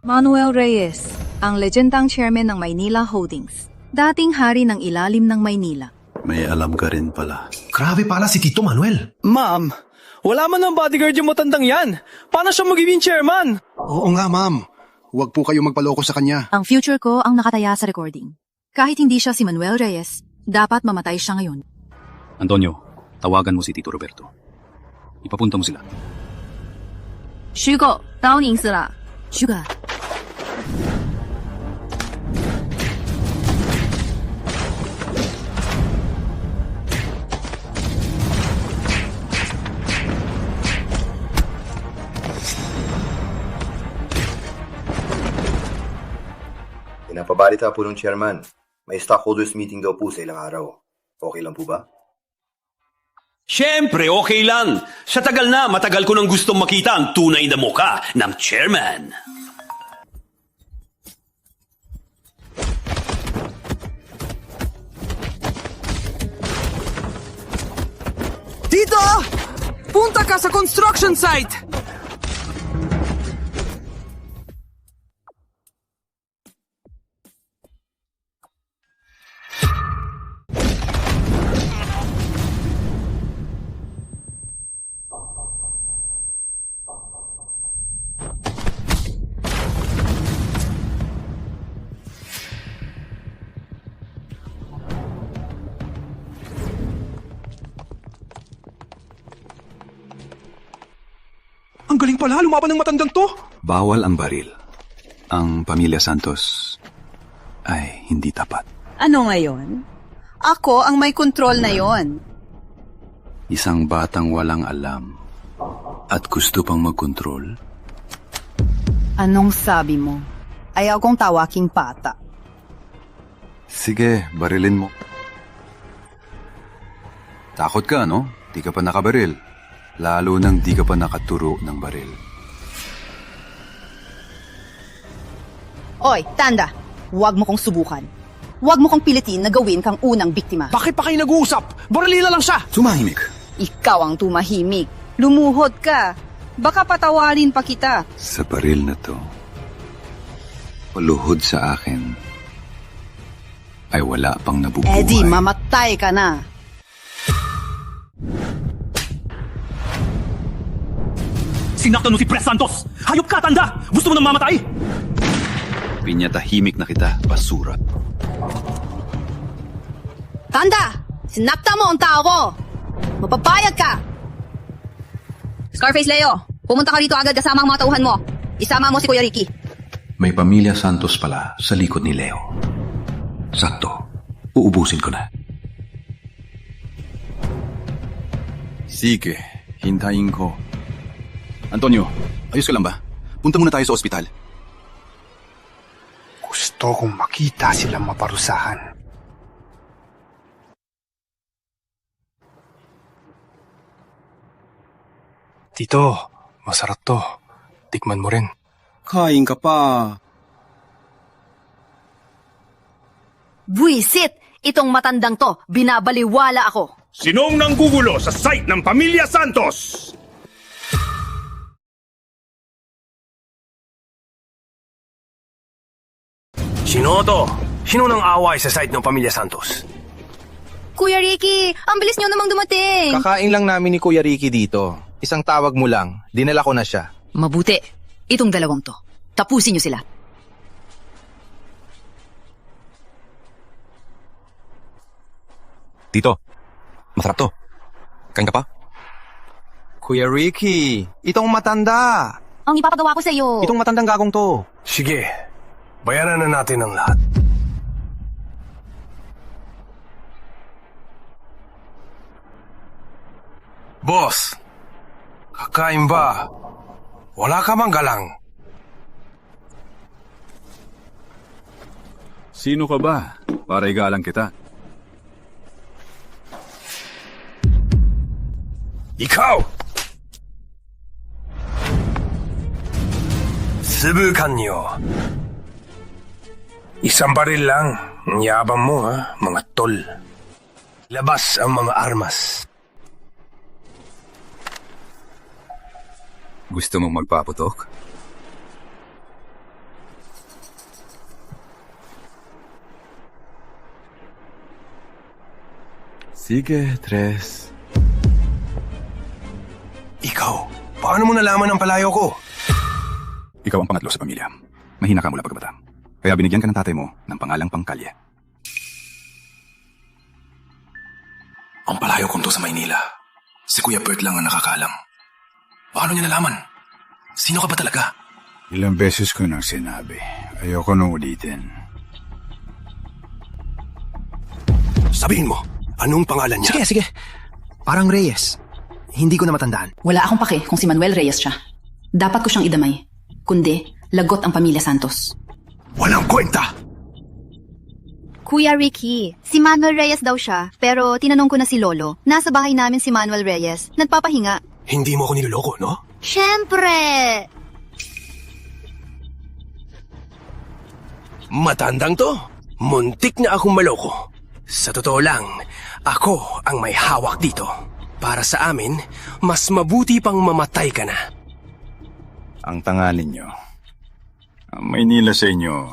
Manuel Reyes, ang legendang chairman ng Maynila Holdings. Dating hari ng ilalim ng Maynila. May alam ka rin pala. Grabe pala si Tito Manuel. Ma'am, wala man ng bodyguard yung matandang yan. Paano siya magiging chairman? Oo nga, ma'am. Huwag po kayo magpaloko sa kanya. Ang future ko ang nakataya sa recording. Kahit hindi siya si Manuel Reyes, dapat mamatay siya ngayon. Antonio, tawagan mo si Tito Roberto. Ipapunta mo sila. Shugo, downing sila. Shuga. Pinapabalita po ng chairman, may stockholders meeting daw po sa ilang araw. Okay lang po ba? Siyempre, okay lang. Sa tagal na, matagal ko nang gustong makita ang tunay na muka ng chairman. Tito! Punta ka sa construction site! Ang galing pala, lumaban ng matandang to. Bawal ang baril. Ang pamilya Santos ay hindi tapat. Ano ngayon? Ako ang may kontrol na yon. Isang batang walang alam at gusto pang magkontrol. Anong sabi mo? Ayaw kong tawaking pata. Sige, barilin mo. Takot ka, no? Di ka pa nakabaril. Lalo nang di ka pa nakaturo ng baril. Oy, Tanda! Huwag mo kong subukan. Huwag mo kong pilitin na gawin kang unang biktima. Bakit pa kayo nag-uusap? Barilin na lang siya! Tumahimik. Ikaw ang tumahimik. Lumuhod ka. Baka patawarin pa kita. Sa baril na to, paluhod sa akin ay wala pang nabubuhay. Eddie, mamatay ka na. Sinaktan mo si Pres Santos! Hayop ka, Tanda! Gusto mo nang mamatay? Pinyatahimik na kita, basura. Tanda! Sinakta mo ang tao ko! Mapapayag ka! Scarface Leo, pumunta ka rito agad kasama ang mga tauhan mo. Isama mo si Kuya Ricky. May pamilya Santos pala sa likod ni Leo. Sakto, uubusin ko na. Sige, hintayin ko. Antonio, ayos ka lang ba? Punta muna tayo sa ospital. Gusto kong makita silang maparusahan. Tito, masarap to. Tikman mo rin. Kain ka pa. Buisit! Itong matandang to, binabaliwala ako. Sinong nanggugulo sa site ng Pamilya Santos? Sino to? Sino nang away sa site ng Pamilya Santos? Kuya Ricky, ang bilis niyo namang dumating. Kakain lang namin ni Kuya Ricky dito. Isang tawag mo lang, dinala ko na siya. Mabuti. Itong dalawang to. Tapusin niyo sila. Tito, masarap to. Kain ka pa? Kuya Ricky, itong matanda. Ang ipapagawa ko sa iyo. Itong matandang gagong to. Sige, bayaran na natin ang lahat. Boss, kakain ba? Wala ka bang galang? Sino ka ba? Para igalang kita. Ikaw! Subukan niyo. Isang baril lang. Ang yabang mo, ha? Mga tol. Labas ang mga armas. Gusto mong magpaputok? Sige, Tres. Ikaw, paano mo nalaman ang palayo ko? Ikaw ang pangatlo sa pamilya. Mahina ka mula pagkabata. Kaya binigyan ka ng tatay mo ng pangalang Pangkalye. Ang palayo kong to sa Maynila. Si Kuya Bert lang ang nakakalam. Paano niya nalaman? Sino ka ba talaga? Ilang beses ko nang sinabi. Ayoko nang ulitin. Sabihin mo, anong pangalan niya? Sige. Parang Reyes. Hindi ko na matandaan. Wala akong pake kung si Manuel Reyes siya. Dapat ko siyang idamay. Kundi, lagot ang pamilya Santos. Walang kwenta! Kuya Ricky, si Manuel Reyes daw siya, pero tinanong ko na si Lolo. Nasa bahay namin si Manuel Reyes. Nagpapahinga. Hindi mo ako niloloko, no? Siyempre! Matandang to. Muntik na akong maloko. Sa totoo lang, ako ang may hawak dito. Para sa amin, mas mabuti pang mamatay ka na. Ang tangalin nyo. Ang Maynila sa inyo,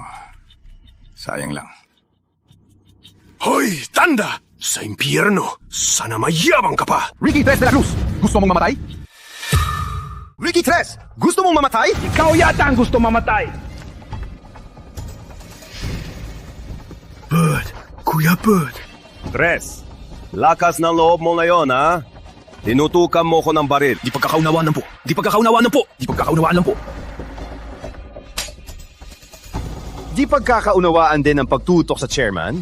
sayang lang. Hoy, Tanda! Sa impyerno, sana mayabang ka pa! Ricky Tres de la Cruz, gusto mong mamatay? Ricky Tres, gusto mong mamatay? Ikaw yata ang gusto mamatay! Bud, Kuya Bud. Tres, lakas ng loob mo ngayon, ha? Tinutukan mo ko ng baril. Di pagkakaunawaan po. Di pagkakaunawaan po. Di pagkakaunawaan po. Di pagkakaunawaan din ang pagtutok sa chairman?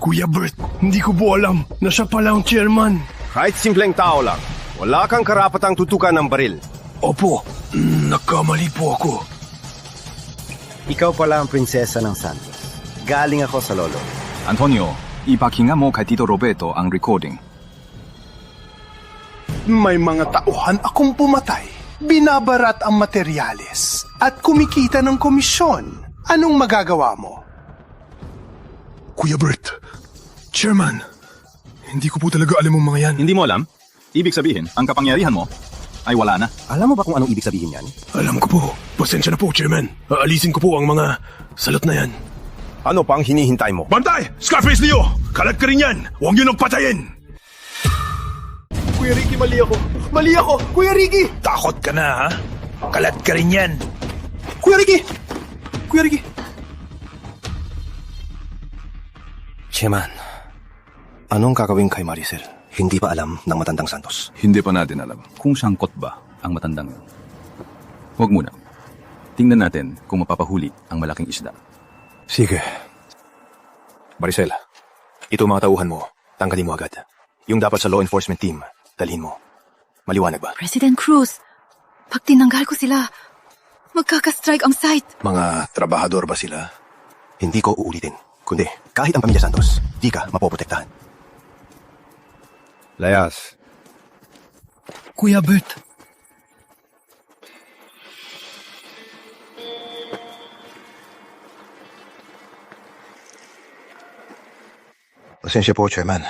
Kuya Bert, hindi ko po alam na siya pala ang chairman. Kahit simpleng tao lang, wala kang karapatang tutukan ng baril. Opo, nagkamali po ako. Ikaw pala ang prinsesa ng Santos. Galing ako sa lolo. Antonio, ipakinggan mo kay Tito Roberto ang recording. May mga tauhan akong pumatay. Binabarat ang materyales at kumikita ng komisyon. Anong magagawa mo? Kuya Bert, chairman, hindi ko po talaga alam ang mga yan. Hindi mo alam? Ibig sabihin, ang kapangyarihan mo ay wala na. Alam mo ba kung anong ibig sabihin yan? Alam ko po. Pasensya na po, chairman. Aalisin ko po ang mga salot na yan. Ano pang hinihintay mo? Bantay! Scarface Leo! Kalat ka rin yan! Huwag niyo nang patayin! Kuya Ricky, mali ako. Mali ako! Kuya Ricky! Takot ka na, ha? Kalat ka rin yan! Kuya Ricky! Kuya Ricky! Chairman, anong kakawin kay Maricel? Hindi pa alam ng matandang Santos. Hindi pa natin alam kung sangkot ba ang matandang yun. Huwag muna. Tingnan natin kung mapapahuli ang malaking isda. Sige. Maricel, ito mga tauhan mo. Tanggalin mo agad. Yung dapat sa law enforcement team, dalhin mo. Maliwanag ba? President Cruz, pag tinanggal ko sila, magkakastrike ang site. Mga trabahador ba sila? Hindi ko uulitin. Kundi, kahit ang pamilya Santos, di ka mapoprotektahan. Layas. Kuya Bert. Pasensya po, Chairman.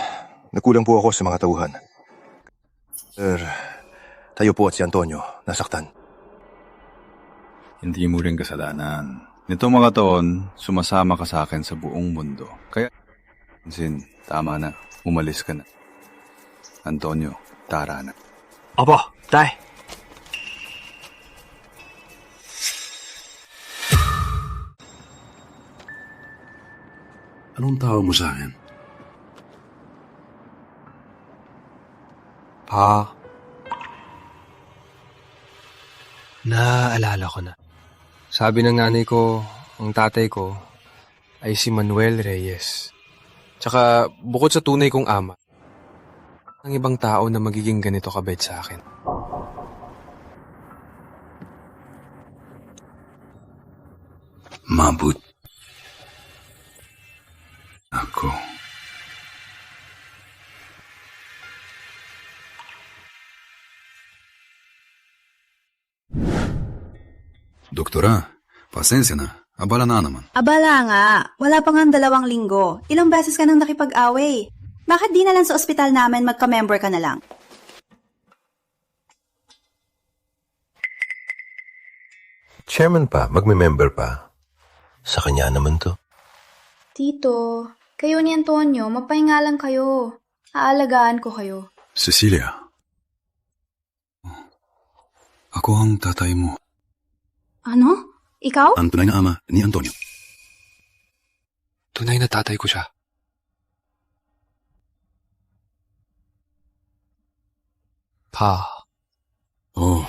Nagkulang po ako sa mga tauhan. Sir, tayo po at si Antonio nasaktan. Hindi mo rin kasalanan. Nitong mga taon, sumasama ka sa akin sa buong mundo. Kaya, tama na. Umalis ka na. Antonio, tara na. Opo, tay. Anong tawag mo sa akin? Pa. Naaalala ko na. Sabi ng nanay ko, ang tatay ko, ay si Manuel Reyes. Tsaka bukod sa tunay kong ama, ang ibang tao na magiging ganito kabait sa akin. Mabut. Ako. Doktora, pasensya na. Abala na naman. Abala nga. Wala pa nga 2 linggo. Ilang beses ka nang nakipag-away. Bakit di na lang sa ospital namin magka-member ka na lang? Chairman pa, magme-member pa. Sa kanya naman to. Tito, kayo ni Antonio, mapahinga lang kayo. Aalagaan ko kayo. Cecilia. Ako ang tatay mo. Ano? Ikaw? Ang tunay na ama ni Antonio. Tunay na tatay ko siya. Pa. Oh.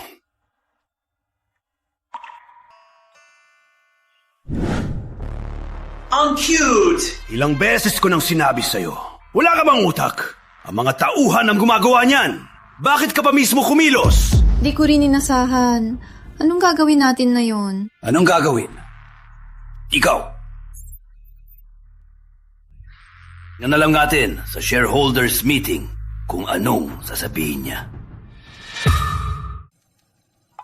Ang cute! Ilang beses ko nang sinabi sa'yo. Wala ka bang utak? Ang mga tauhan ang gumagawa niyan. Bakit ka pa mismo kumilos? Di ko rin inasahan. Anong gagawin natin na yon? Anong gagawin? Ikaw. Yan na lang natin sa shareholders meeting kung anong sasabihin niya.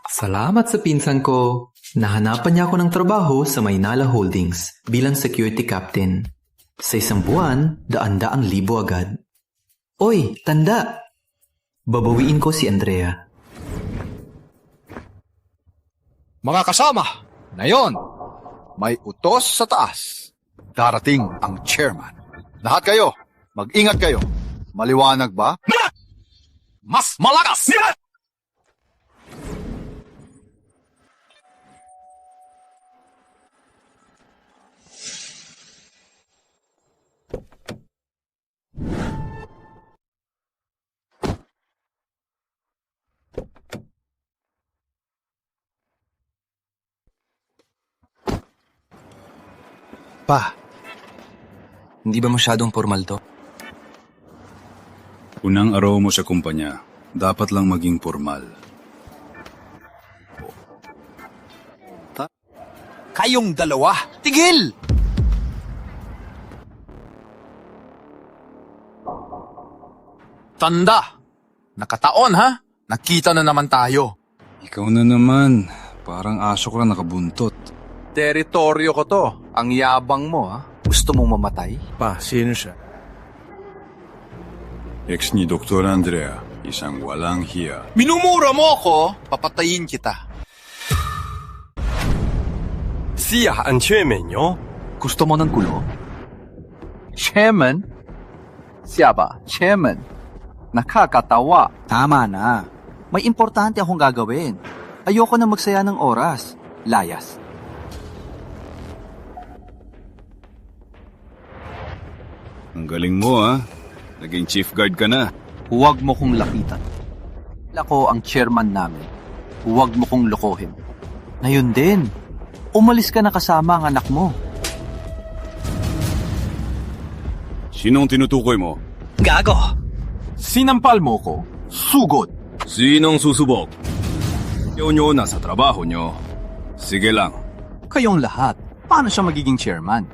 Salamat sa pinsan ko. Nahanapan niya ako ng trabaho sa Maynila Holdings bilang security captain. Sa 1 buwan, 100,000 agad. Oy, tanda! Babawiin ko si Andrea. Mga kasama, ngayon, may utos sa taas. Darating ang chairman. Lahat kayo, mag-ingat kayo. Maliwanag ba? Mas malakas! pa. Hindi ba masyadong formal to? Unang araw mo sa kumpanya, dapat lang maging formal. Kayong dalawa, tigil! Tanda! Nakataon, ha? Nakita na naman tayo. Ikaw na naman. Parang aso ko na nakabuntot. Teritoryo ko to. Ang yabang mo, ha? Gusto mong mamatay? Pa, sino siya? Ex ni Dr. Andrea, isang walang hiya. Minumura mo ako, papatayin kita. Siya ang chairman nyo? Gusto mo ng gulo? Chairman? Siya ba? Chairman? Nakakatawa. Tama na. May importante akong gagawin. Ayoko na magsaya ng oras. Layas. Ang galing mo, ha? Naging chief guard ka na. Huwag mo kong lapitan. Ako ang chairman namin. Huwag mo kong lokohin. Ngayon din, umalis ka na kasama ang anak mo. Sinong tinutukoy mo? Gago! Sinampal mo ko. Sugod! Sinong susubok? Nyo nasa trabaho nyo. Sige lang. Kayong lahat. Paano siya magiging chairman?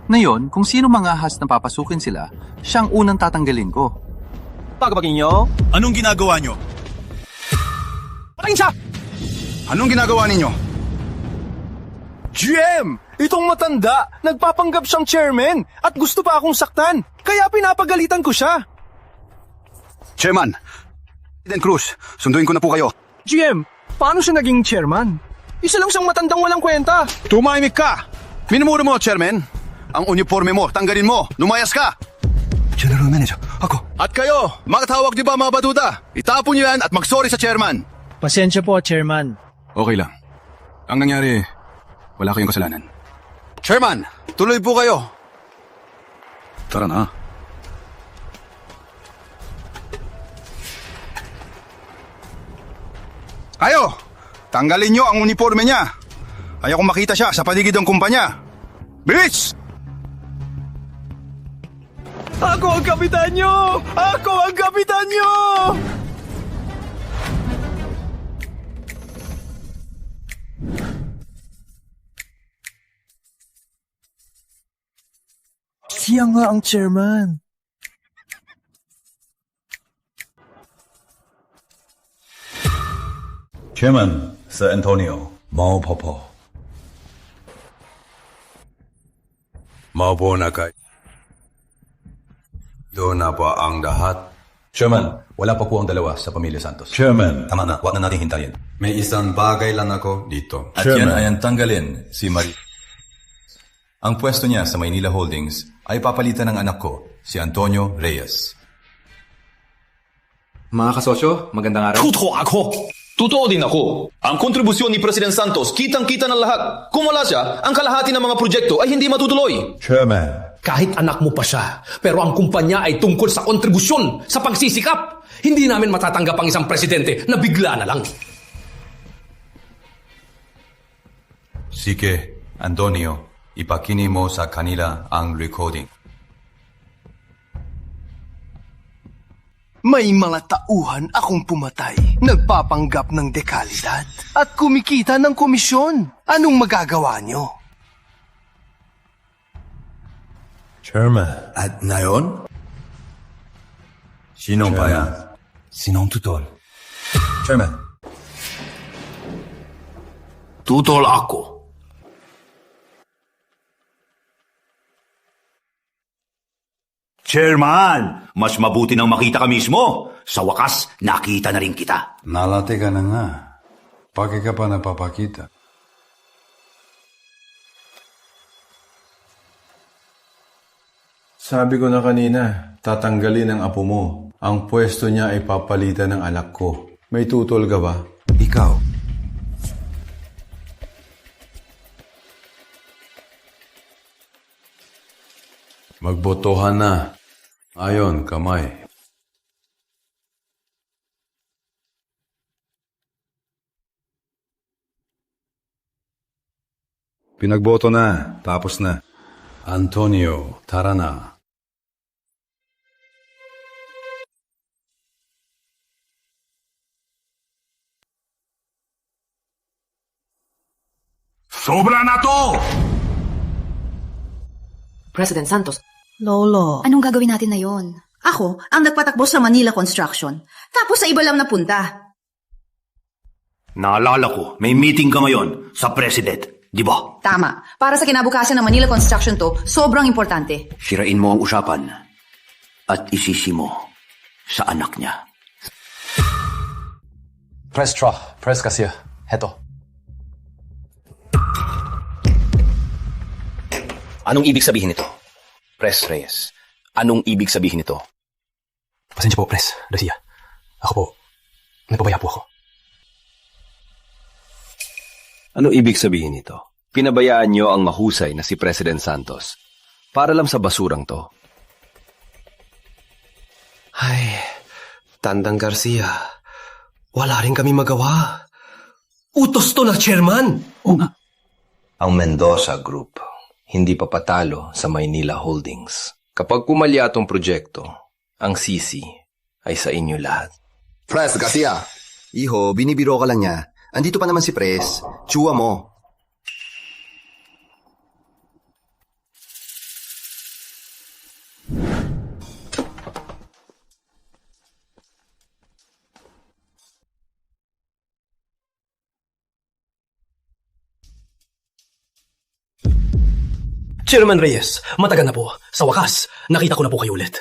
Ngayon, kung sino mga ahas na papasukin sila, siyang unang tatanggalin ko. Pagpagin nyo? Anong ginagawa nyo? Patayin siya! Anong ginagawa ninyo? GM! Itong matanda, nagpapanggap siyang chairman at gusto pa akong saktan. Kaya pinapagalitan ko siya. Chairman! President Cruz, sunduin ko na po kayo. GM, paano siya naging chairman? Isa lang siyang matandang walang kwenta. Tumahimik ka! Minumura mo, Chairman. Ang uniforme mo, tanggalin mo. Lumayas ka! General Manager, ako. At kayo, makatawag di ba mga batuta? Itapon niyo yan at mag-sorry sa chairman. Pasensya po, Chairman. Okay lang. Ang nangyari, wala kayong kasalanan. Chairman, tuloy po kayo. Tara na. Kayo, tanggalin niyo ang uniforme niya. Ayaw kong makita siya sa paligid ng kumpanya. Bilis! Ako ang kapitan nyo! Ako ang kapitan nyo! Siya nga ang chairman. Chairman, Sir Antonio, maupo. Maupo na kayo. Doon na po ang lahat. Chairman, wala pa po ang dalawa sa Pamilya Santos. Chairman. Tama na, huwag na natin hintayin. May isang bagay lang ako dito. At yan ay ang tanggalin si Marie. Ang pwesto niya sa Maynila Holdings ay papalitan ng anak ko, si Antonio Reyes. Mga kasosyo, magandang araw. Totoo ako! Totoo din ako. Ang kontribusyon ni President Santos, kitang-kita ng lahat. Kung wala siya, ang kalahati ng mga proyekto ay hindi matutuloy. Chairman. Kahit anak mo pa siya, pero ang kumpanya ay tungkol sa kontribusyon, sa pagsisikap. Hindi namin matatanggap ang isang presidente na bigla na lang. Sige, Antonio, ipakini mo sa kanila ang recording. May mga tauhan akong pumatay, nagpapanggap ng dekalidad, at kumikita ng komisyon. Anong magagawa nyo? Chairman. At ngayon? Sinong bayan? Sinong tutol? Chairman. Tutol ako. Chairman, mas mabuti nang makita ka mismo. Sa wakas, nakita na rin kita. Nalate ka na nga. Bakit ka pa napapakita? Sabi ko na kanina, tatanggalin ang apo mo. Ang pwesto niya ay papalitan ng anak ko. May tutol ka ba? Ikaw. Magbotohan na. Ayon, kamay. Pinagboto na. Tapos na. Antonio, tara na. Sobra na to! President Santos. Lolo. Anong gagawin natin na yon? Ako, ang nagpatakbo sa Manila Construction. Tapos sa iba lang napunta. Naalala ko, may meeting ka ngayon sa President, di ba? Tama. Para sa kinabukasan ng Manila Construction to, sobrang importante. Sirain mo ang usapan at isisi mo sa anak niya. Press Tra, Press Garcia. Heto. Anong ibig sabihin nito? Pres Reyes, anong ibig sabihin nito? Pasensya po, Pres Garcia. Ako po, nagpabaya po ako. Ano ibig sabihin nito? Pinabayaan niyo ang mahusay na si President Santos para lang sa basurang to. Ay, Tandang Garcia, wala rin kami magawa. Utos to na chairman! Ang Mendoza Group hindi pa patalo sa Maynila Holdings. Kapag pumalya tong proyekto, ang sisi ay sa inyo lahat. Pres, Garcia. Iho, binibiro ka lang niya. Andito pa naman si Pres. Tsuwa mo. Chairman Reyes, matagal na po. Sa wakas, nakita ko na po kayo ulit.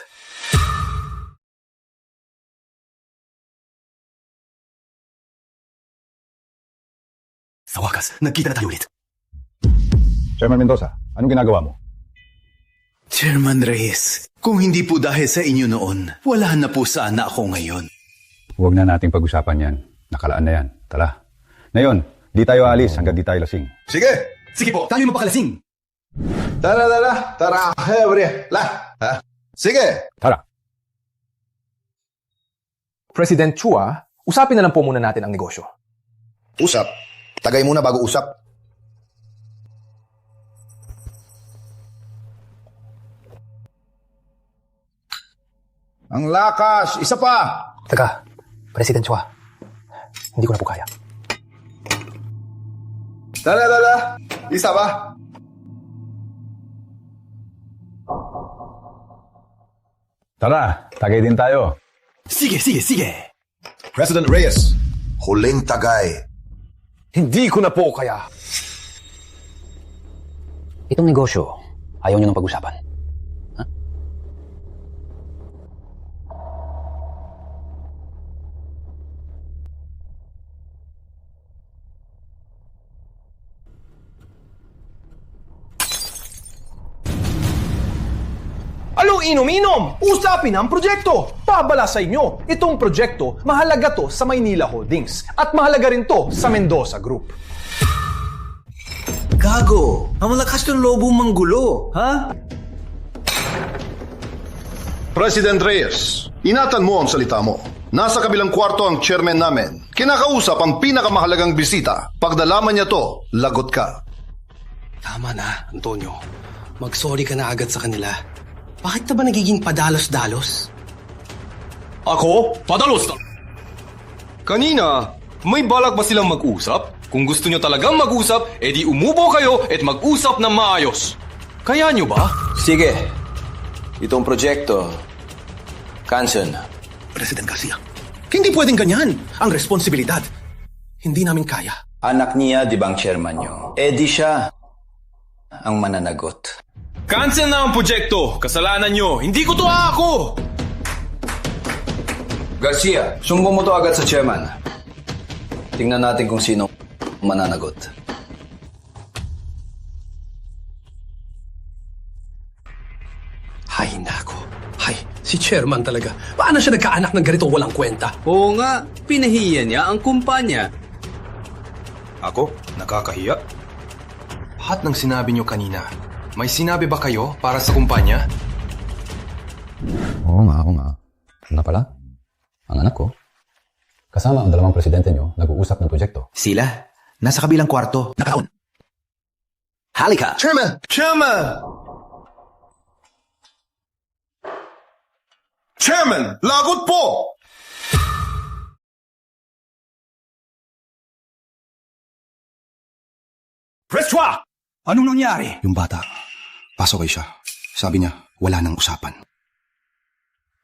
Sa wakas, nagkita na tayo ulit. Chairman Mendoza, anong ginagawa mo? Chairman Reyes, kung hindi po dahil sa inyo noon, wala na po sana ako ngayon. Huwag na nating pag-usapan yan. Nakalaan na yan. Tara. Ngayon, di tayo alis hanggang di tayo lasing. Sige! Sige po, tayo mapakalasing! Tara, hebre, ha? Sige! Tara. President Chua, usapin na lang po muna natin ang negosyo. Usap. Tagay muna bago usap. Ang lakas! Isa pa! Teka, President Chua, hindi ko na po kaya. Tara. Isa pa? Tara, tagay din tayo. Sige! President Reyes, huling tagay. Hindi ko na po kaya. Itong negosyo, ayaw niyo ng pag-usapan. Anong inom-inom? Usapin ang proyekto! Pabala sa inyo, itong proyekto, mahalaga to sa Maynila Holdings at mahalaga rin to sa Mendoza Group. Gago! Ang malakas ng lobo manggulo, ha? President Reyes, inatan mo ang salita mo. Nasa kabilang kwarto ang chairman namin. Kinakausap ang pinakamahalagang bisita. Pagdalaman niya to, lagot ka. Tama na, Antonio. Mag-sorry ka na agad sa kanila. Bakit na ba nagiging padalos-dalos? Ako? Padalos na! Kanina, may balak ba silang mag-usap? Kung gusto nyo talagang mag-usap, edi umubo kayo at mag-usap na maayos. Kaya nyo ba? Sige. Itong proyekto, cancel na. President Garcia, hindi pwedeng ganyan. Ang responsibilidad. Hindi namin kaya. Anak niya, di bang chairman nyo? Di siya ang mananagot. Cancel na ang proyekto! Kasalanan nyo! Hindi ko to ako! Garcia, sumbong mo to agad sa chairman. Tingnan natin kung sino mananagot. Hay nako. Hay, si chairman talaga. Paano siya nagkaanak ng ganitong walang kwenta? Oo nga, pinahiya niya ang kumpanya. Ako? Nakakahiya? Lahat ng sinabi niyo kanina, may sinabi ba kayo para sa kumpanya? Oo nga. Ano pala? Ang anak ko. Kasama ang dalawang presidente nyo, nag-uusap ng proyekto. Sila? Nasa kabilang kwarto. Nakaon. Halika! Chairman! Chairman, lagot po! Presswa! Anong nangyari? Yung bata, pasaway siya. Sabi niya, wala nang usapan.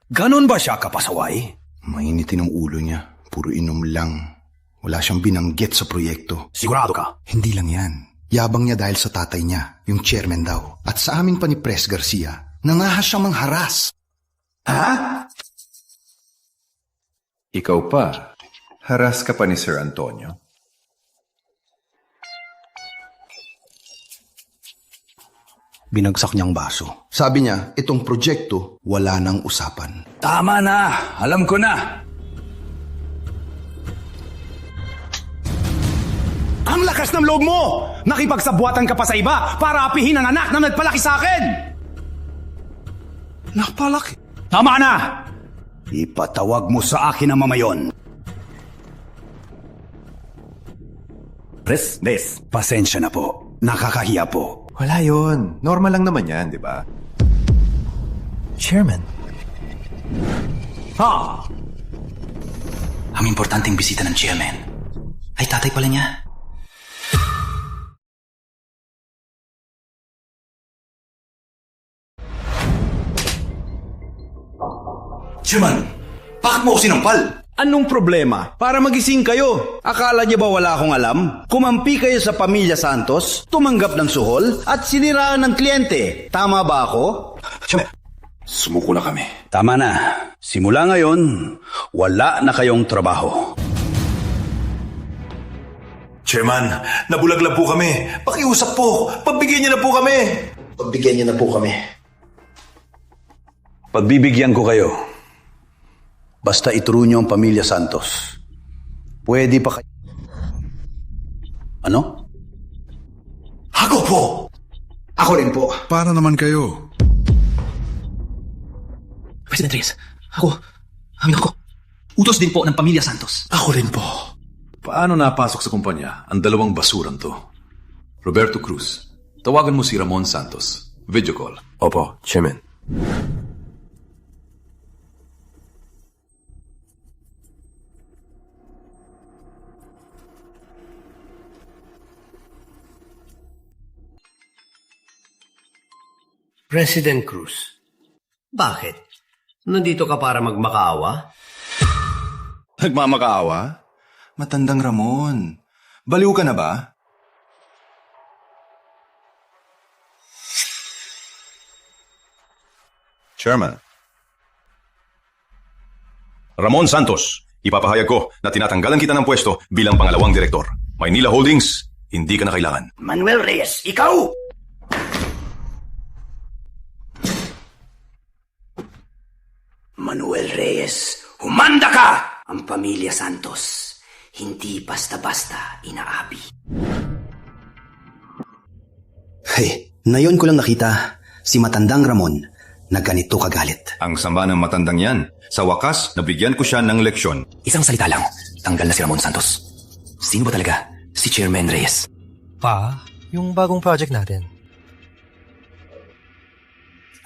Ganon ba siya kapasaway? Mainitin ang ulo niya. Puro inom lang. Wala siyang binanggit sa proyekto. Sigurado ka? Hindi lang yan. Yabang niya dahil sa tatay niya, yung chairman daw. At sa amin pa ni Pres Garcia, nangahas siyang mangharas. Ha? Ikaw pa. Haras ka pa ni Sir Antonio. Binagsak niyang baso. Sabi niya, itong proyekto, wala nang usapan. Tama na! Alam ko na! Ang lakas ng loob mo! Nakipagsabuatan ka pa sa iba para apihin ang anak na nagpalaki sa akin! Napalaki? Tama na! Ipatawag mo sa akin ang mamayon. Pres, pasensya na po. Nakakahiya po. Wala yon. Normal lang naman yan, di ba? Chairman. Ha! Ang importanteng bisita ng chairman ay tatay pala niya. Chairman, bakit mo ako sinampal? Anong problema? Para magising kayo. Akala niyo ba wala akong alam? Kumampi kayo sa Pamilya Santos, tumanggap ng suhol, at siniraan ng kliyente. Tama ba ako? Sumuko na kami. Tama na. Simula ngayon, wala na kayong trabaho. Chairman, nabulaglag po kami. Pakiusap po. Pagbigyan niyo na po kami. Pagbigyan niyo na po kami. Pagbibigyan ko kayo. Basta ituro niyo ang Pamilya Santos. Pwede pa kayo... Ano? Ako po! Ako rin po. Para naman kayo. President Reyes, amin ako. Utos din po ng Pamilya Santos. Ako rin po. Paano napasok sa kumpanya ang dalawang basuran to? Roberto Cruz, tawagan mo si Ramon Santos. Video call. Opo, Chairman. President Cruz, bakit? Nandito ka para magmakaawa? Nagmamakaawa? Matandang Ramon. Baliw ka na ba? Chairman. Ramon Santos, ipapahayag ko na tinatanggalan kita ng pwesto bilang pangalawang direktor. Maynila Holdings, hindi ka na kailangan. Manuel Reyes, ikaw! Manuel Reyes, humanda ka! Ang Pamilya Santos, hindi basta-basta inaapi. Hey, ngayon ko lang nakita si matandang Ramon na ganito kagalit. Ang sama ng matandang yan. Sa wakas, nabigyan ko siya ng leksyon. Isang salita lang, tanggal na si Ramon Santos. Sino ba talaga si Chairman Reyes? Pa, yung bagong project natin.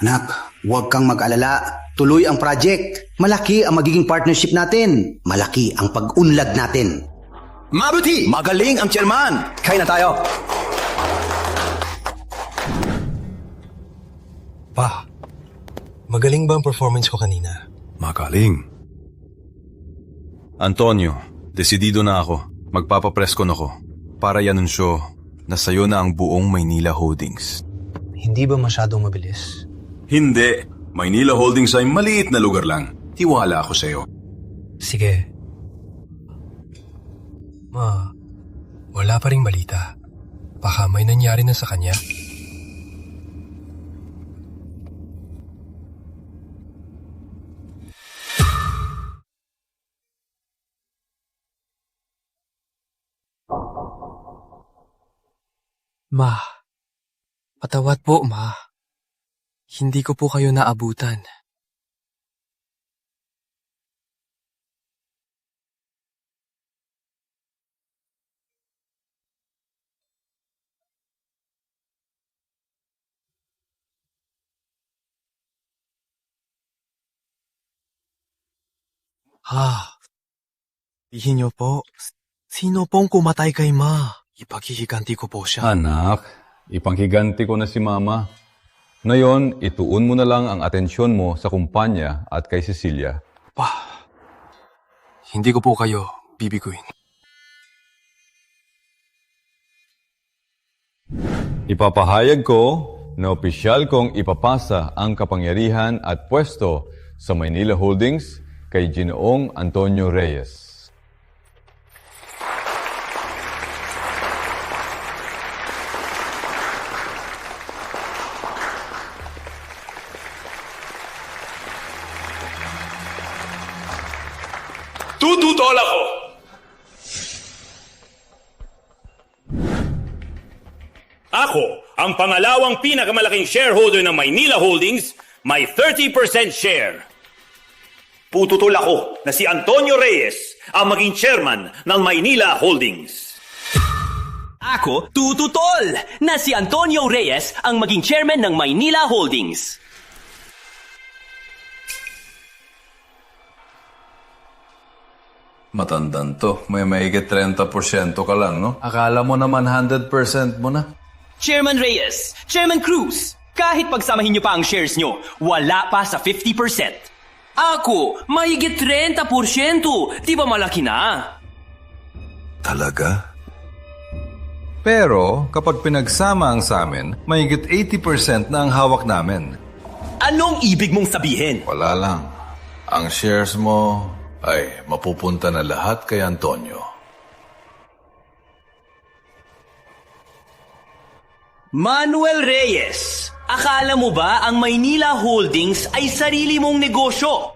Anak, huwag kang mag-alala. Tuloy ang project. Malaki ang magiging partnership natin. Malaki ang pag-unlad natin. Mabuti! Magaling ang chairman! Kaya na tayo! Pa, magaling ba ang performance ko kanina? Magaling. Antonio, desidido na ako. Magpapapreskon ako para i-anunsyo na sayo na ang buong Maynila Holdings. Hindi ba masyadong mabilis? Hindi. Maynila Holdings ay maliit na lugar lang. Tiwala ako sa iyo. Sige. Ma, wala pa ring balita. Baka may nangyari na sa kanya. Ma, patawad po, Ma. Hindi ko po kayo naabutan. Tihin niyo po, sino pong kumatay kay Ma? Ipaghihiganti ko po siya. Anak, ipanghiganti ko na si Mama. Ngayon, ituon mo na lang ang atensyon mo sa kumpanya at kay Cecilia. Pa, hindi ko po kayo bibiguin. Ipapahayag ko na opisyal kong ipapasa ang kapangyarihan at pwesto sa Maynila Holdings kay Ginoong Antonio Reyes. Tututol ako! Ako, ang pangalawang pinakamalaking shareholder ng Maynila Holdings, may 30% share. Pututol ako na si Antonio Reyes ang maging chairman ng Maynila Holdings. Ako, tututol na si Antonio Reyes ang maging chairman ng Maynila Holdings. Matandang to. May maigit 30% ka lang, no? Akala mo naman 100% mo na. Chairman Reyes, Chairman Cruz, kahit pagsamahin niyo pa ang shares niyo, wala pa sa 50%. Ako, mahigit 30%. Di ba malaki na? Talaga? Pero kapag pinagsama ang sa amin, mahigit 80% na ang hawak namin. Anong ibig mong sabihin? Wala lang. Ang shares mo ay mapupunta na lahat kay Antonio. Manuel Reyes, akala mo ba ang Maynila Holdings ay sarili mong negosyo?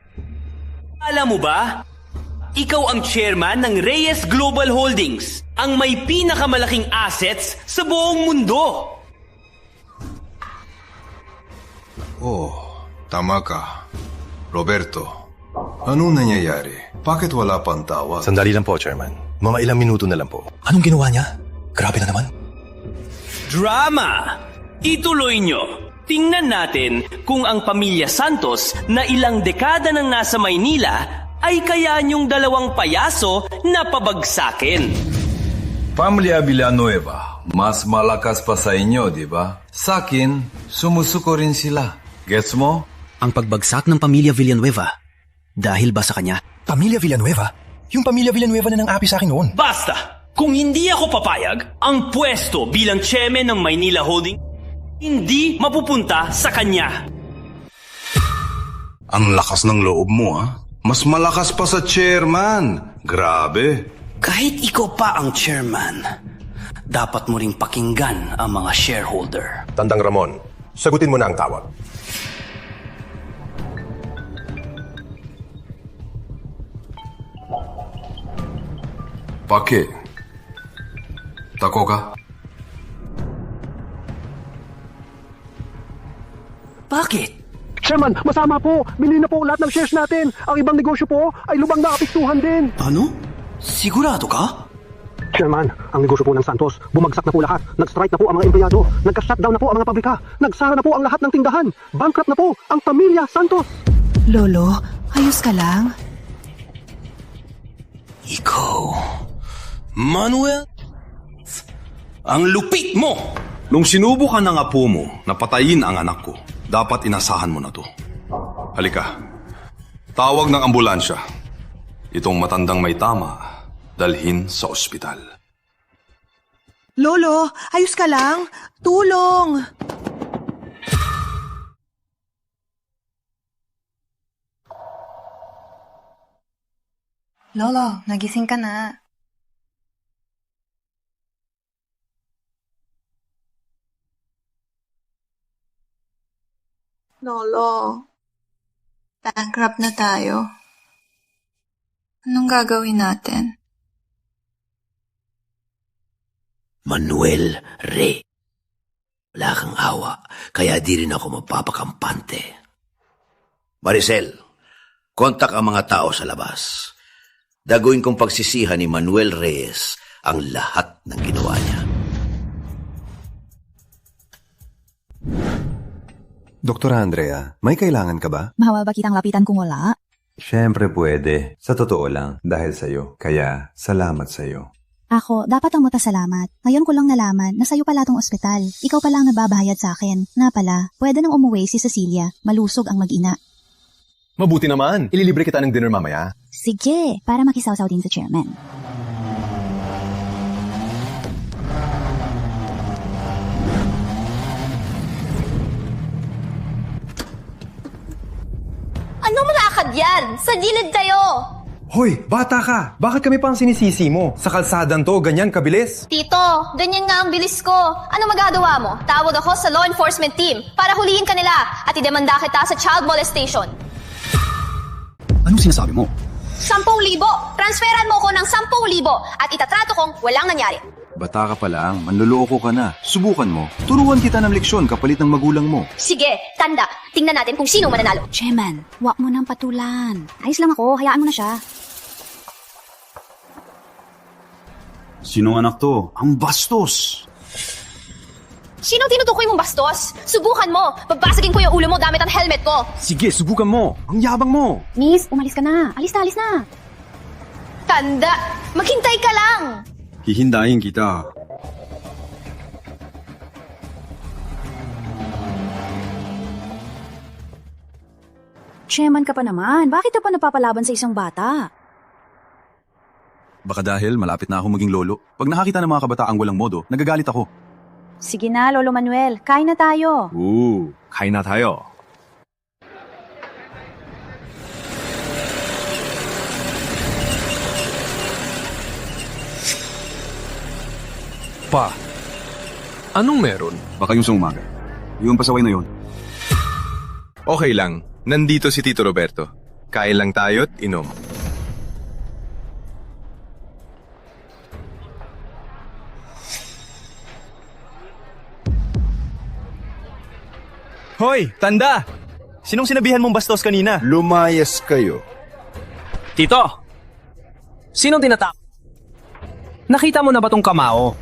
Alam mo ba? Ikaw ang chairman ng Reyes Global Holdings, ang may pinakamalaking assets sa buong mundo. Oh, tama ka. Roberto, anong nangyayari? Bakit wala pang tawag? Sandali lang po, Chairman. Mga ilang minuto na lang po. Anong ginawa niya? Grabe na naman. Drama! Ituloy nyo. Tingnan natin kung ang pamilya Santos na ilang dekada nang nasa Maynila ay kaya niyong dalawang payaso na pabagsakin. Pamilya Villanueva, mas malakas pa sa inyo, di ba? Sa akin, sumusuko rin sila. Gets mo? Ang pagbagsak ng pamilya Villanueva, dahil ba sa kanya? Pamilya Villanueva? Yung pamilya Villanueva na nang api sa akin noon. Basta! Kung hindi ako papayag, ang pwesto bilang chairman ng Maynila Holding hindi mapupunta sa kanya. Ang lakas ng loob mo, ha? Mas malakas pa sa chairman. Grabe. Kahit ikaw pa ang chairman, dapat mo ring pakinggan ang mga shareholder. Tandang Ramon, sagutin mo na ang tawag. Paki. Tako ka? Bakit? Chairman, masama po. Binili na po lahat ng shares natin. Ang ibang negosyo po ay lubang na apektuhan din. Ano? Sigurado ka? Chairman, ang negosyo po ng Santos, bumagsak na po lahat. Nag-strike na po ang mga empleyado. Nagka-shutdown na po ang mga pabrika. Nagsara na po ang lahat ng tindahan. Bankrupt na po ang pamilya Santos. Lolo, ayos ka lang? Ikaw, Manuel? Ang lupit mo! Nung sinubukan ng apo mo na patayin ang anak ko, dapat inasahan mo na to. Halika. Tawag ng ambulansya. Itong matandang may tama, dalhin sa ospital. Lolo, ayos ka lang? Tulong! Lolo, nagising ka na. Lolo, bankrupt na tayo. Anong gagawin natin? Manuel Rey. Wala kang awa, kaya di rin ako mapapakampante. Maricel, kontak ang mga tao sa labas. Daguin kong pagsisihan ni Manuel Reyes ang lahat ng ginawa niya. Doktora Andrea, may kailangan ka ba? Mahawa ba kitang lapitan kung wala? Siyempre pwede. Sa totoo lang, dahil sa'yo. Kaya, salamat sa'yo. Ako, dapat ang salamat. Ngayon ko lang nalaman na sa'yo pala tong ospital. Ikaw pala ang nagbabayad sa akin. Nga pala, pwede nang umuwi si Cecilia. Malusog ang mag-ina. Mabuti naman. Ililibre kita ng dinner mamaya. Sige, para makisawsaw din sa chairman. Anong malakad yan? Sa gilid kayo! Hoy, bata ka! Bakit kami pang sinisisi mo? Sa kalsadan to, ganyan kabilis? Tito, ganyan nga ang bilis ko. Ano magagawa mo? Tawag ako sa law enforcement team para hulihin ka nila at idemanda kita sa child molestation. Anong sinasabi mo? 10,000! Transferan mo ko ng 10,000 at itatrato kong walang nangyari. Bata ka pa lang, manluloko ka na. Subukan mo. Turuan kita ng leksyon kapalit ng magulang mo. Sige, tanda. Tingnan natin kung sino mananalo. Chairman, wag mo nang patulan. Ayos lang ako, hayaan mo na siya. Sinong anak to? Ang bastos! Sino tinutukoy mong bastos? Subukan mo! Babasagin ko yung ulo mo gamit ang helmet ko! Sige, subukan mo. Ang yabang mo. Miss, umalis ka na. Alis na. Tanda! Maghintay ka lang! Hihindayin kita. Chairman ka pa naman. Bakit ka pa napapalaban sa isang bata? Baka dahil malapit na ako maging lolo. Pag nakakita ng mga kabataang walang modo, nagagalit ako. Sige na, Lolo Manuel. Kain na tayo. Kain na tayo. Pa, anong meron? Baka yung sa umaga. Yung pasaway na yun. Okay lang. Nandito si Tito Roberto. Kain lang tayo't inom. Hoy, tanda! Sinong sinabihan mong bastos kanina? Lumayas kayo. Tito! Sinong tinatawag? Nakita mo na ba tong kamao?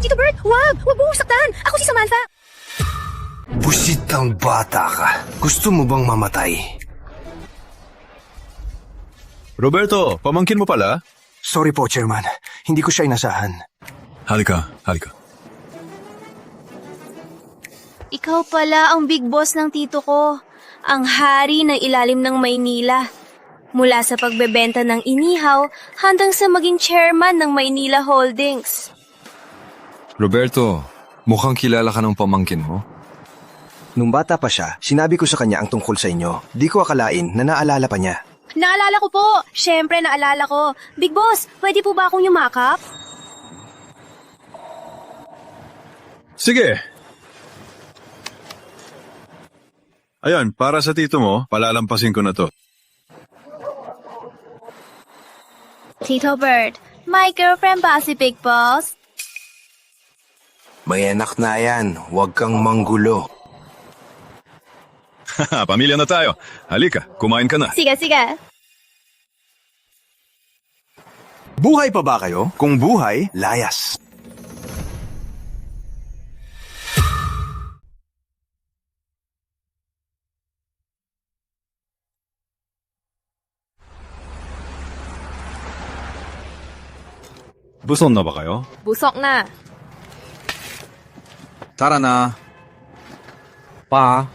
Tito Bert, wag! Huwag mo saktan! Ako si Samantha! Busitang bata ka. Gusto mo bang mamatay? Roberto, pamangkin mo pala? Sorry po, Chairman. Hindi ko siya inasahan. Halika. Ikaw pala ang big boss ng tito ko. Ang hari ng ilalim ng Maynila. Mula sa pagbebenta ng inihaw hanggang sa maging chairman ng Maynila Holdings. Roberto, mukhang kilala ka ng pamangkin mo. Nung bata pa siya, sinabi ko sa kanya ang tungkol sa inyo. Di ko akalain na naalala pa niya. Naalala ko po. Siyempre, naalala ko. Big boss, pwede po ba akong yumakap? Sige. Ayan, para sa tito mo, palalampasin ko na to. Tito Bert, my girlfriend ba si Big Boss? May anak na yan. Huwag kang manggulo. Pamilya na tayo. Halika, kumain ka na. Sige. Buhay pa ba kayo? Kung buhay, layas. Busog na ba kayo? Busok na. Tara na. Pa,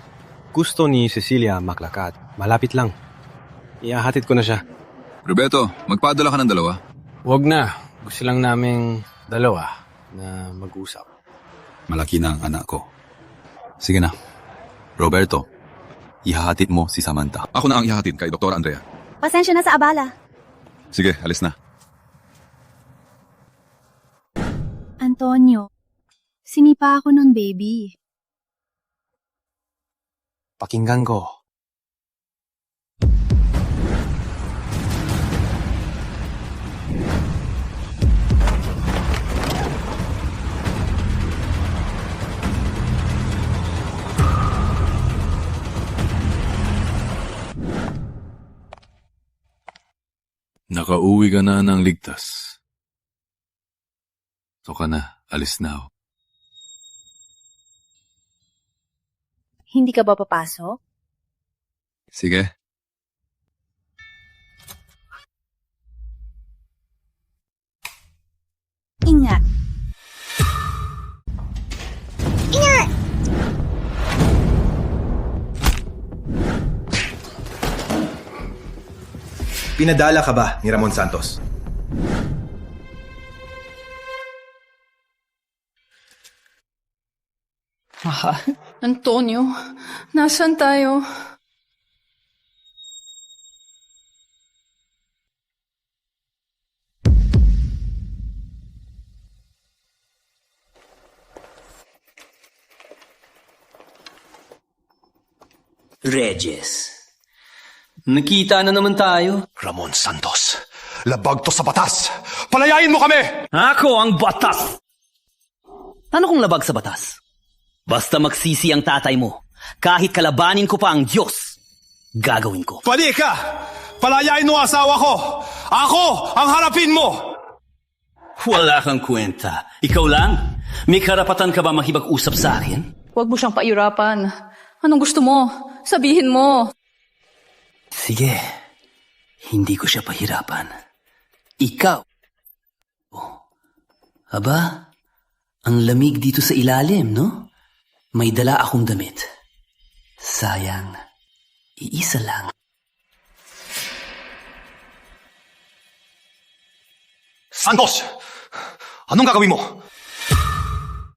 gusto ni Cecilia maglakad. Malapit lang. Iahatid ko na siya. Roberto, magpadala ka ng 2. Huwag na. Gusto lang naming 2 na mag-usap. Malaki na ang anak ko. Sige na. Roberto, ihahatid mo si Samantha. Ako na ang ihahatid kay Dr. Andrea. Pasensya na sa abala. Sige, alis na. Antonio, sinipa ako ng baby. Pakinggan ko. Nakauwi ka na ng ligtas. So ka na, alis na ako. Hindi ka ba papasok? Sige. Ingat. Ingat! Pinadala ka ba ni Ramon Santos? Antonio, nasaan tayo? Regis, nakita na naman tayo. Ramon Santos, labag to sa batas! Palayain mo kami! Ako ang batas! Ano kung labag sa batas? Basta magsisi ang tatay mo, kahit kalabanin ko pa ang Diyos, gagawin ko. Pali ka! Palayain mo asawa ko! Ako ang harapin mo! Wala kang kwenta. Ikaw lang? May karapatan ka ba makipag-usap sa akin? Huwag mo siyang pairapan. Anong gusto mo? Sabihin mo. Sige, hindi ko siya pahirapan. Ikaw. Aba, ang lamig dito sa ilalim, no? May dala akong damit. Sayang, iisa lang. Santos! Anong gagawin mo?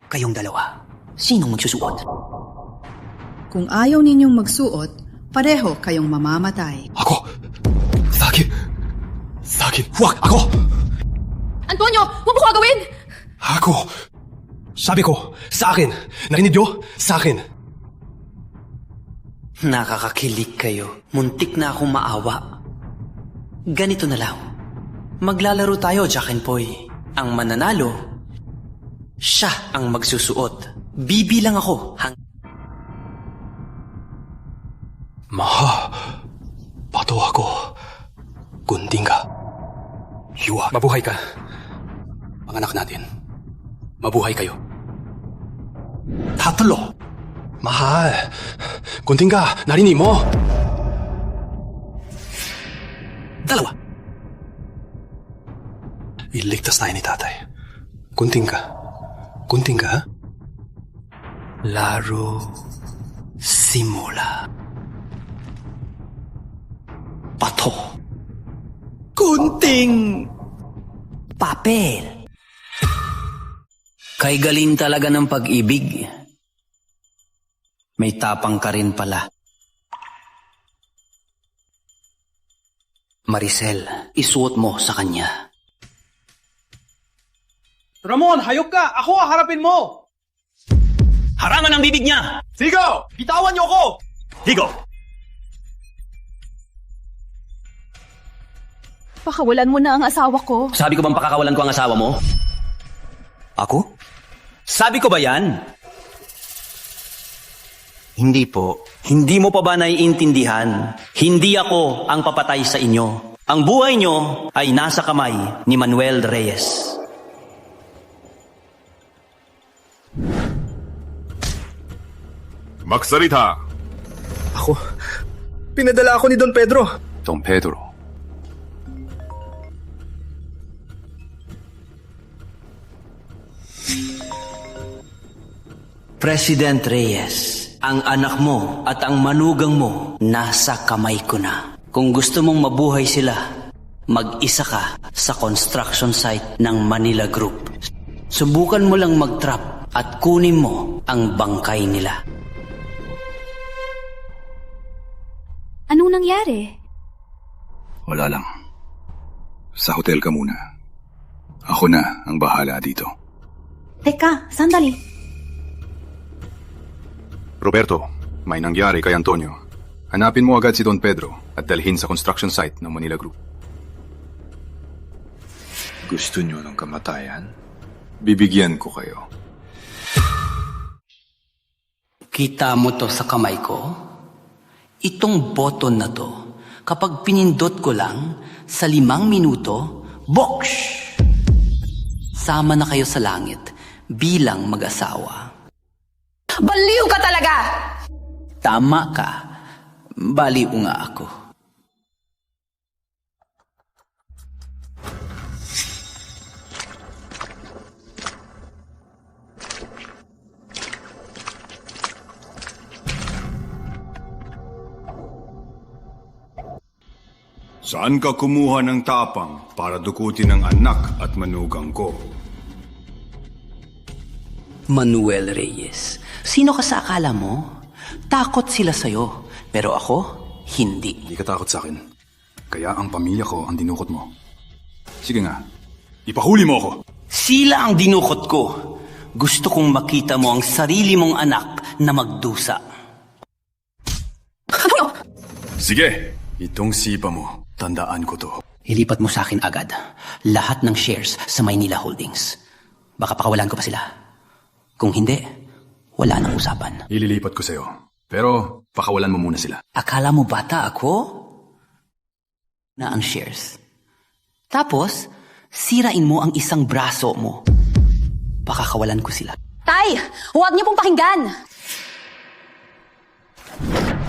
Kayong dalawa, sinong magsusuot? Kung ayaw ninyong magsuot, pareho kayong mamamatay. Ako? Sa akin? Sa akin? Huwag! Ako! Antonio, huwag mo ko gagawin! Ako! Sabi ko, sa akin! Narinig niyo? Sa akin! Nakakakilig kayo. Muntik na akong maawa. Ganito na lang. Maglalaro tayo, Jack and Poy. Ang mananalo, siya ang magsusuot. Bibilang ako Maha, pato ako. Gunting ka. Hiwa. Mabuhay ka. Mga anak natin. Mabuhay kayo. Tatlo. Mahal. Gunting ka. Narinig mo? Dalawa. Iligtas tayo ni tatay. Gunting ka. Gunting ka, ha? Laro. Simula. Pato. Kunting papel. Kay galing talaga ng pag-ibig. May tapang ka rin pala. Maricel, isuot mo sa kanya. Ramon, hayop ka! Ako harapin mo! Harangan ang bibig niya! Sigaw! Bitawan niyo ako! Higo! Pakawalan mo na ang asawa ko. Sabi ko bang pakakawalan ko ang asawa mo? Ako? Sabi ko ba yan? Hindi po. Hindi mo pa ba naiintindihan? Hindi ako ang papatay sa inyo. Ang buhay nyo ay nasa kamay ni Manuel Reyes. Magsalita! Ako? Pinadala ako ni Don Pedro. Don Pedro? President Reyes, ang anak mo at ang manugang mo nasa kamay ko na. Kung gusto mong mabuhay sila, mag-isa ka sa construction site ng Manila Group. Subukan mo lang mag-trap at kunin mo ang bangkay nila. Anong nangyari? Wala lang. Sa hotel ka muna. Ako na ang bahala dito. Teka, sandali. Roberto, may nangyari kay Antonio. Hanapin mo agad si Don Pedro at dalhin sa construction site ng Manila Group. Gusto nyo ng kamatayan? Bibigyan ko kayo. Kita mo to sa kamay ko? Itong button na to, Kapag pinindot ko lang, sa 5 minuto, boksh! Sama na kayo sa langit bilang mag-asawa. Baliw ka talaga! Tama ka. Baliw nga ako. Saan ka kumuha ng tapang para dukutin ang anak at manugang ko? Manuel Reyes, sino ka sa akala mo? Takot sila sa'yo, pero ako, hindi. Hindi ka takot sa akin. Kaya ang pamilya ko ang dinukot mo. Sige nga, ipahuli mo ako. Sila ang dinukot ko. Gusto kong makita mo ang sarili mong anak na magdusa. Sige, itong sipa mo. Tandaan ko to. Ilipat mo sa akin agad lahat ng shares sa Maynila Holdings. Baka pakawalan ko pa sila. Kung hindi, wala nang usapan. Ililipat ko sa'yo. Pero pakawalan mo muna sila. Akala mo bata ako? Na ang shares. Tapos, sirain mo ang isang braso mo. Pakakawalan ko sila. Tay! Huwag niyo pong pakinggan!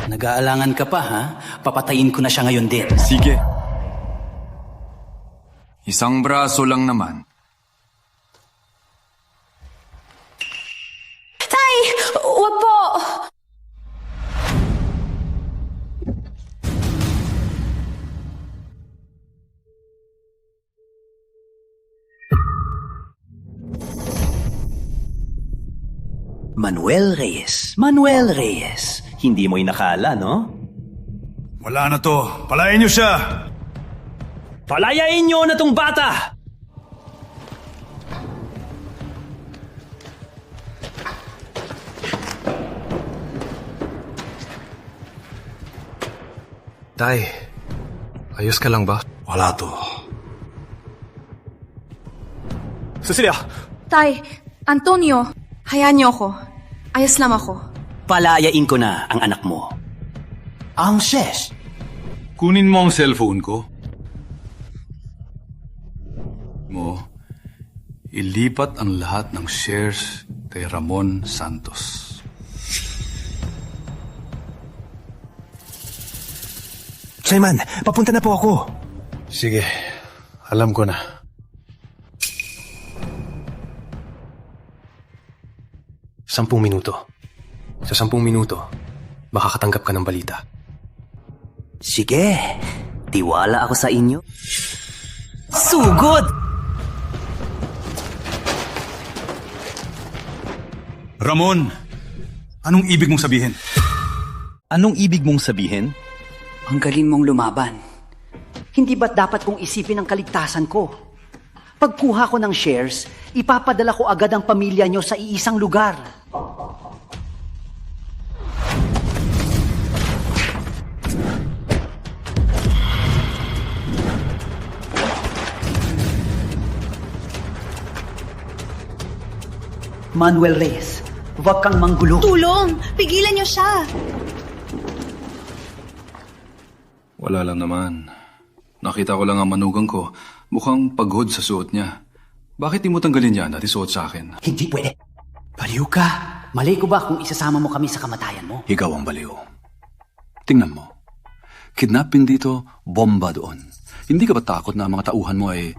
Nag-aalangan ka pa, ha? Papatayin ko na siya ngayon din. Sige. Isang braso lang naman. Tay! Huwag po! Manuel Reyes. Manuel Reyes. Hindi mo inakala, no? Wala na to. Palayan niyo siya! Palayain niyo na tong bata! Tay, ayos ka lang ba? Wala to. Cecilia! Tay, Antonio, hayaan niyo ako. Ayos lang ako. Palayain ko na ang anak mo. Ang ses. Kunin mo ang cellphone ko. Ilipat ang lahat ng shares kay Ramon Santos. Chairman, papunta na po ako. Sige, alam ko na. Sampung minuto. Sa 10 minuto, makakatanggap ka ng balita. Sige, tiwala ako sa inyo. Sugod! Ramon, anong ibig mong sabihin? Anong ibig mong sabihin? Ang galing mong lumaban. Hindi ba't dapat kong isipin ang kaligtasan ko? Pagkuha ko ng shares, ipapadala ko agad ang pamilya nyo sa iisang lugar. Manuel Reyes, huwag kang manggulo. Tulong! Pigilan niyo siya! Wala lang naman. Nakita ko lang ang manugang ko. Mukhang pagod sa suot niya. Bakit di mo tanggalin yan at isuot sa akin? Hindi pwede. Baliw ka. Mali ko ba kung isasama mo kami sa kamatayan mo? Ikaw ang baliw. Tingnan mo. Kidnapin dito, bomba doon. Hindi ka ba takot na ang mga tauhan mo ay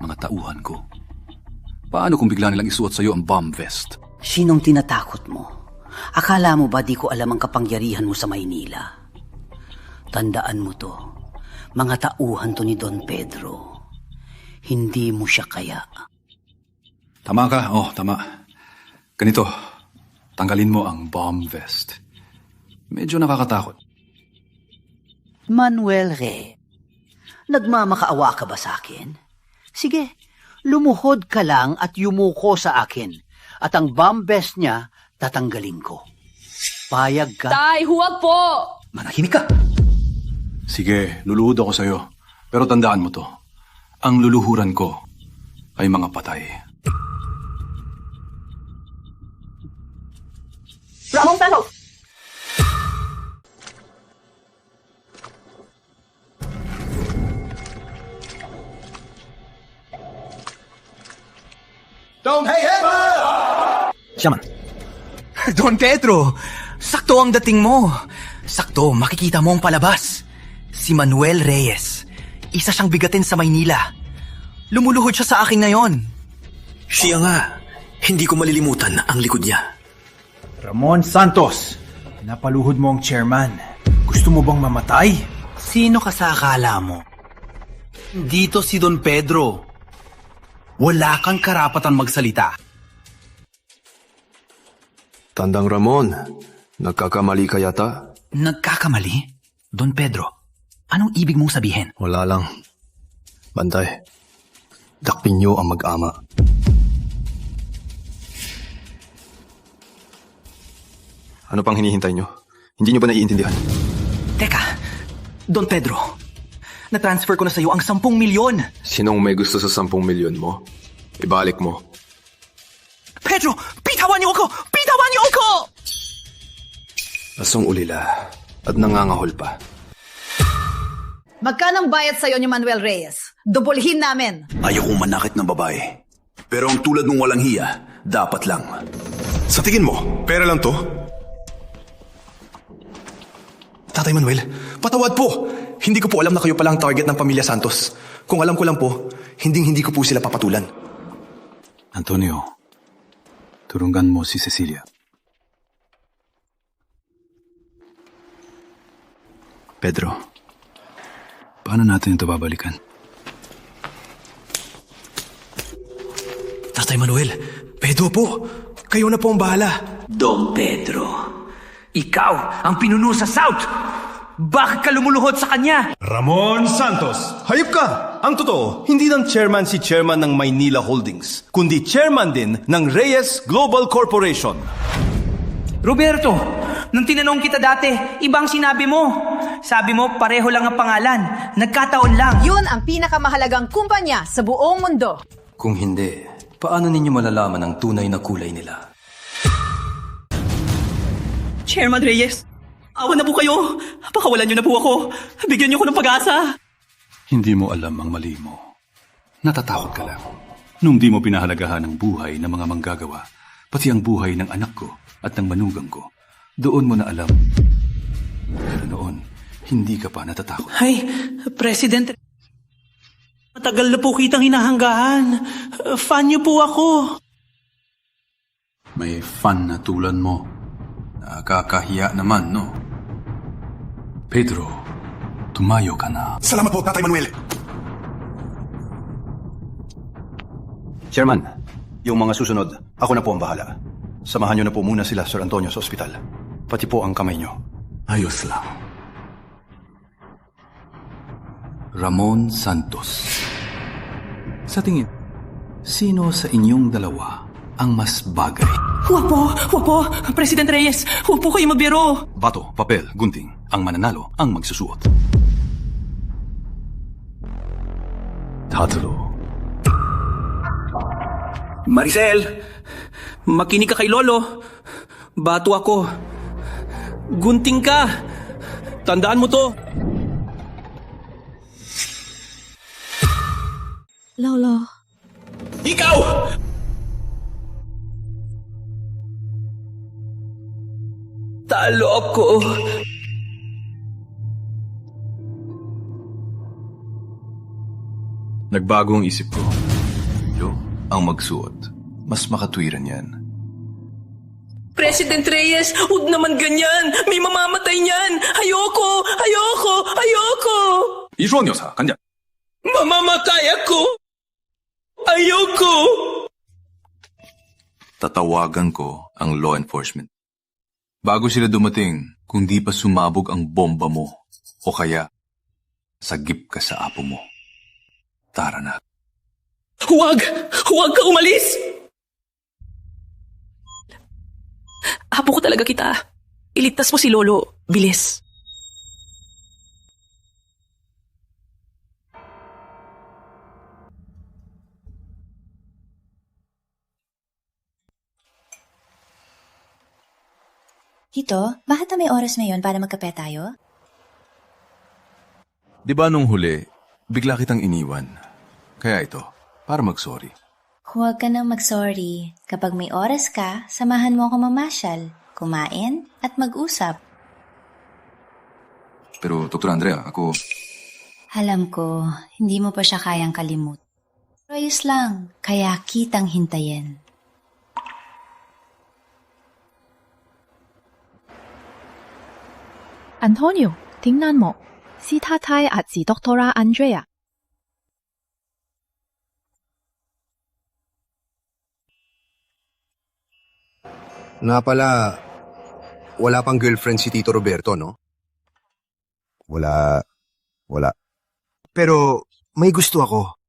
mga tauhan ko? Paano kung bigla nilang isuot sa'yo ang bomb vest? Sinong tinatakot mo? Akala mo ba di ko alam ang kapangyarihan mo sa Maynila? Tandaan mo to. Mga tauhan to ni Don Pedro. Hindi mo siya kaya. Tama ka. Tama. Ganito, tanggalin mo ang bomb vest. Medyo nakakatakot. Manuel Rey, nagmamakaawa ka ba sa akin? Sige, lumuhod ka lang at yumuko sa akin. At ang bomb vest niya, tatanggalin ko. Payag ka? Tay, huwag po! Manahimik ka! Sige, luluhod ako sa'yo. Pero tandaan mo to. Ang luluhuran ko ay mga patay. Ramon Santos! Shaman. Don Pedro, sakto ang dating mo. Sakto, makikita mo ang palabas. Si Manuel Reyes. Isa siyang bigatin sa Maynila. Lumuluhod siya sa akin ngayon. Siya nga. Hindi ko malilimutan ang likod niya. Ramon Santos, napaluhod mo ang chairman. Gusto mo bang mamatay? Sino ka sa akala mo? Dito si Don Pedro. Wala kang karapatan magsalita. Tandang Ramon, nagkakamali ka yata? Nagkakamali? Don Pedro, anong ibig mong sabihin? Wala lang. Bantay, dakpin niyo ang mag-ama. Ano pang hinihintay niyo? Hindi niyo ba naiintindihan? Teka, Don Pedro, na-transfer ko na sa'yo ang 10 milyon. Sinong may gusto sa 10 milyon mo? Ibalik mo. Pedro, bitawan niyo ako! Bitawan niyo ako! Asong ulila at nangangahol pa. Magkanong bayad sa'yo ni Manuel Reyes? Dubulhin namin. Ayaw kong manakit ng babae. Pero ang tulad mong walang hiya, dapat lang. Sa tingin mo, pera lang to? Tatay Manuel, patawad po. Hindi ko po alam na kayo pala ang target ng pamilya Santos. Kung alam ko lang po, hindi ko po sila papatulan. Antonio, turungan mo si Cecilia. Pedro, paano natin ito babalikan? Tatay Manuel, Pedro po, kayo na po ang bahala. Don Pedro, ikaw ang pinuno sa South! Bakit ka lumuluhod sa kanya? Ramon Santos, hayop ka! Ang totoo, hindi lang chairman si chairman ng Maynila Holdings, kundi chairman din ng Reyes Global Corporation. Roberto, nung tinanong kita dati, ibang sinabi mo. Sabi mo, pareho lang ang pangalan. Nagkataon lang. Yun ang pinakamahalagang kumpanya sa buong mundo. Kung hindi, paano ninyo malalaman ang tunay na kulay nila? Chairman Reyes, awa na po kayo. Pakawalan niyo na po ako. Bigyan niyo ko ng pag-asa. Hindi mo alam ang mali mo. Natatakot ka lang. Nung di mo pinahalagahan ang buhay ng mga manggagawa, pati ang buhay ng anak ko at ng manugang ko, doon mo na alam. Pero noon, hindi ka pa natatakot. Ay, President, matagal na po kitang hinahanggaan. Fan niyo po ako. May fan na tulad mo. Nakakahiya naman, no? Pedro, tumayo ka na. Salamat po, Tatay Manuel. Chairman, yung mga susunod, ako na po ang bahala. Samahan niyo na po muna sila, Sir Antonio, sa ospital. Pati po ang kamay niyo. Ayos lang. Ramon Santos. Sa tingin, sino sa inyong dalawa ang mas bagay? Huwag po, President Reyes. Huwag po kayo magbiro. Bato, papel, gunting. Ang mananalo ang magsusuot. Tatlo. Maricel, makinig ka kay Lolo. Bato ako. Gunting ka. Tandaan mo to. Lolo. Ikaw! Talo ako. Nagbago ang isip ko. Yo, ang magsuot. Mas makatwiran yan. President Reyes, huwag naman ganyan. May mamamatay niyan. Ayoko. 이주원여사, 간장. Mamamatay ako. Ayoko. Tatawagan ko ang law enforcement. Bago sila dumating, kung di pa sumabog ang bomba mo, o kaya, sagip ka sa apo mo. Tara na. Huwag ka umalis. Apo ko talaga kita. Iligtas mo si Lolo. Bilis. Tito, bakit na may oras ngayon para magkape tayo? Di ba nung huli, bigla kitang iniwan? Kaya ito, para mag-sorry. Huwag ka nang mag-sorry. Kapag may oras ka, samahan mo ako mamasyal, kumain, at mag-usap. Pero, Dr. Andrea, ako... Alam ko, hindi mo pa siya kayang kalimut. Pero ayos lang, kaya kitang hintayin. Antonio, tingnan mo. Si Tatay at si Doktora Andrea. Nga pala, wala pang girlfriend si Tito Roberto, no? Wala. Pero may gusto ako.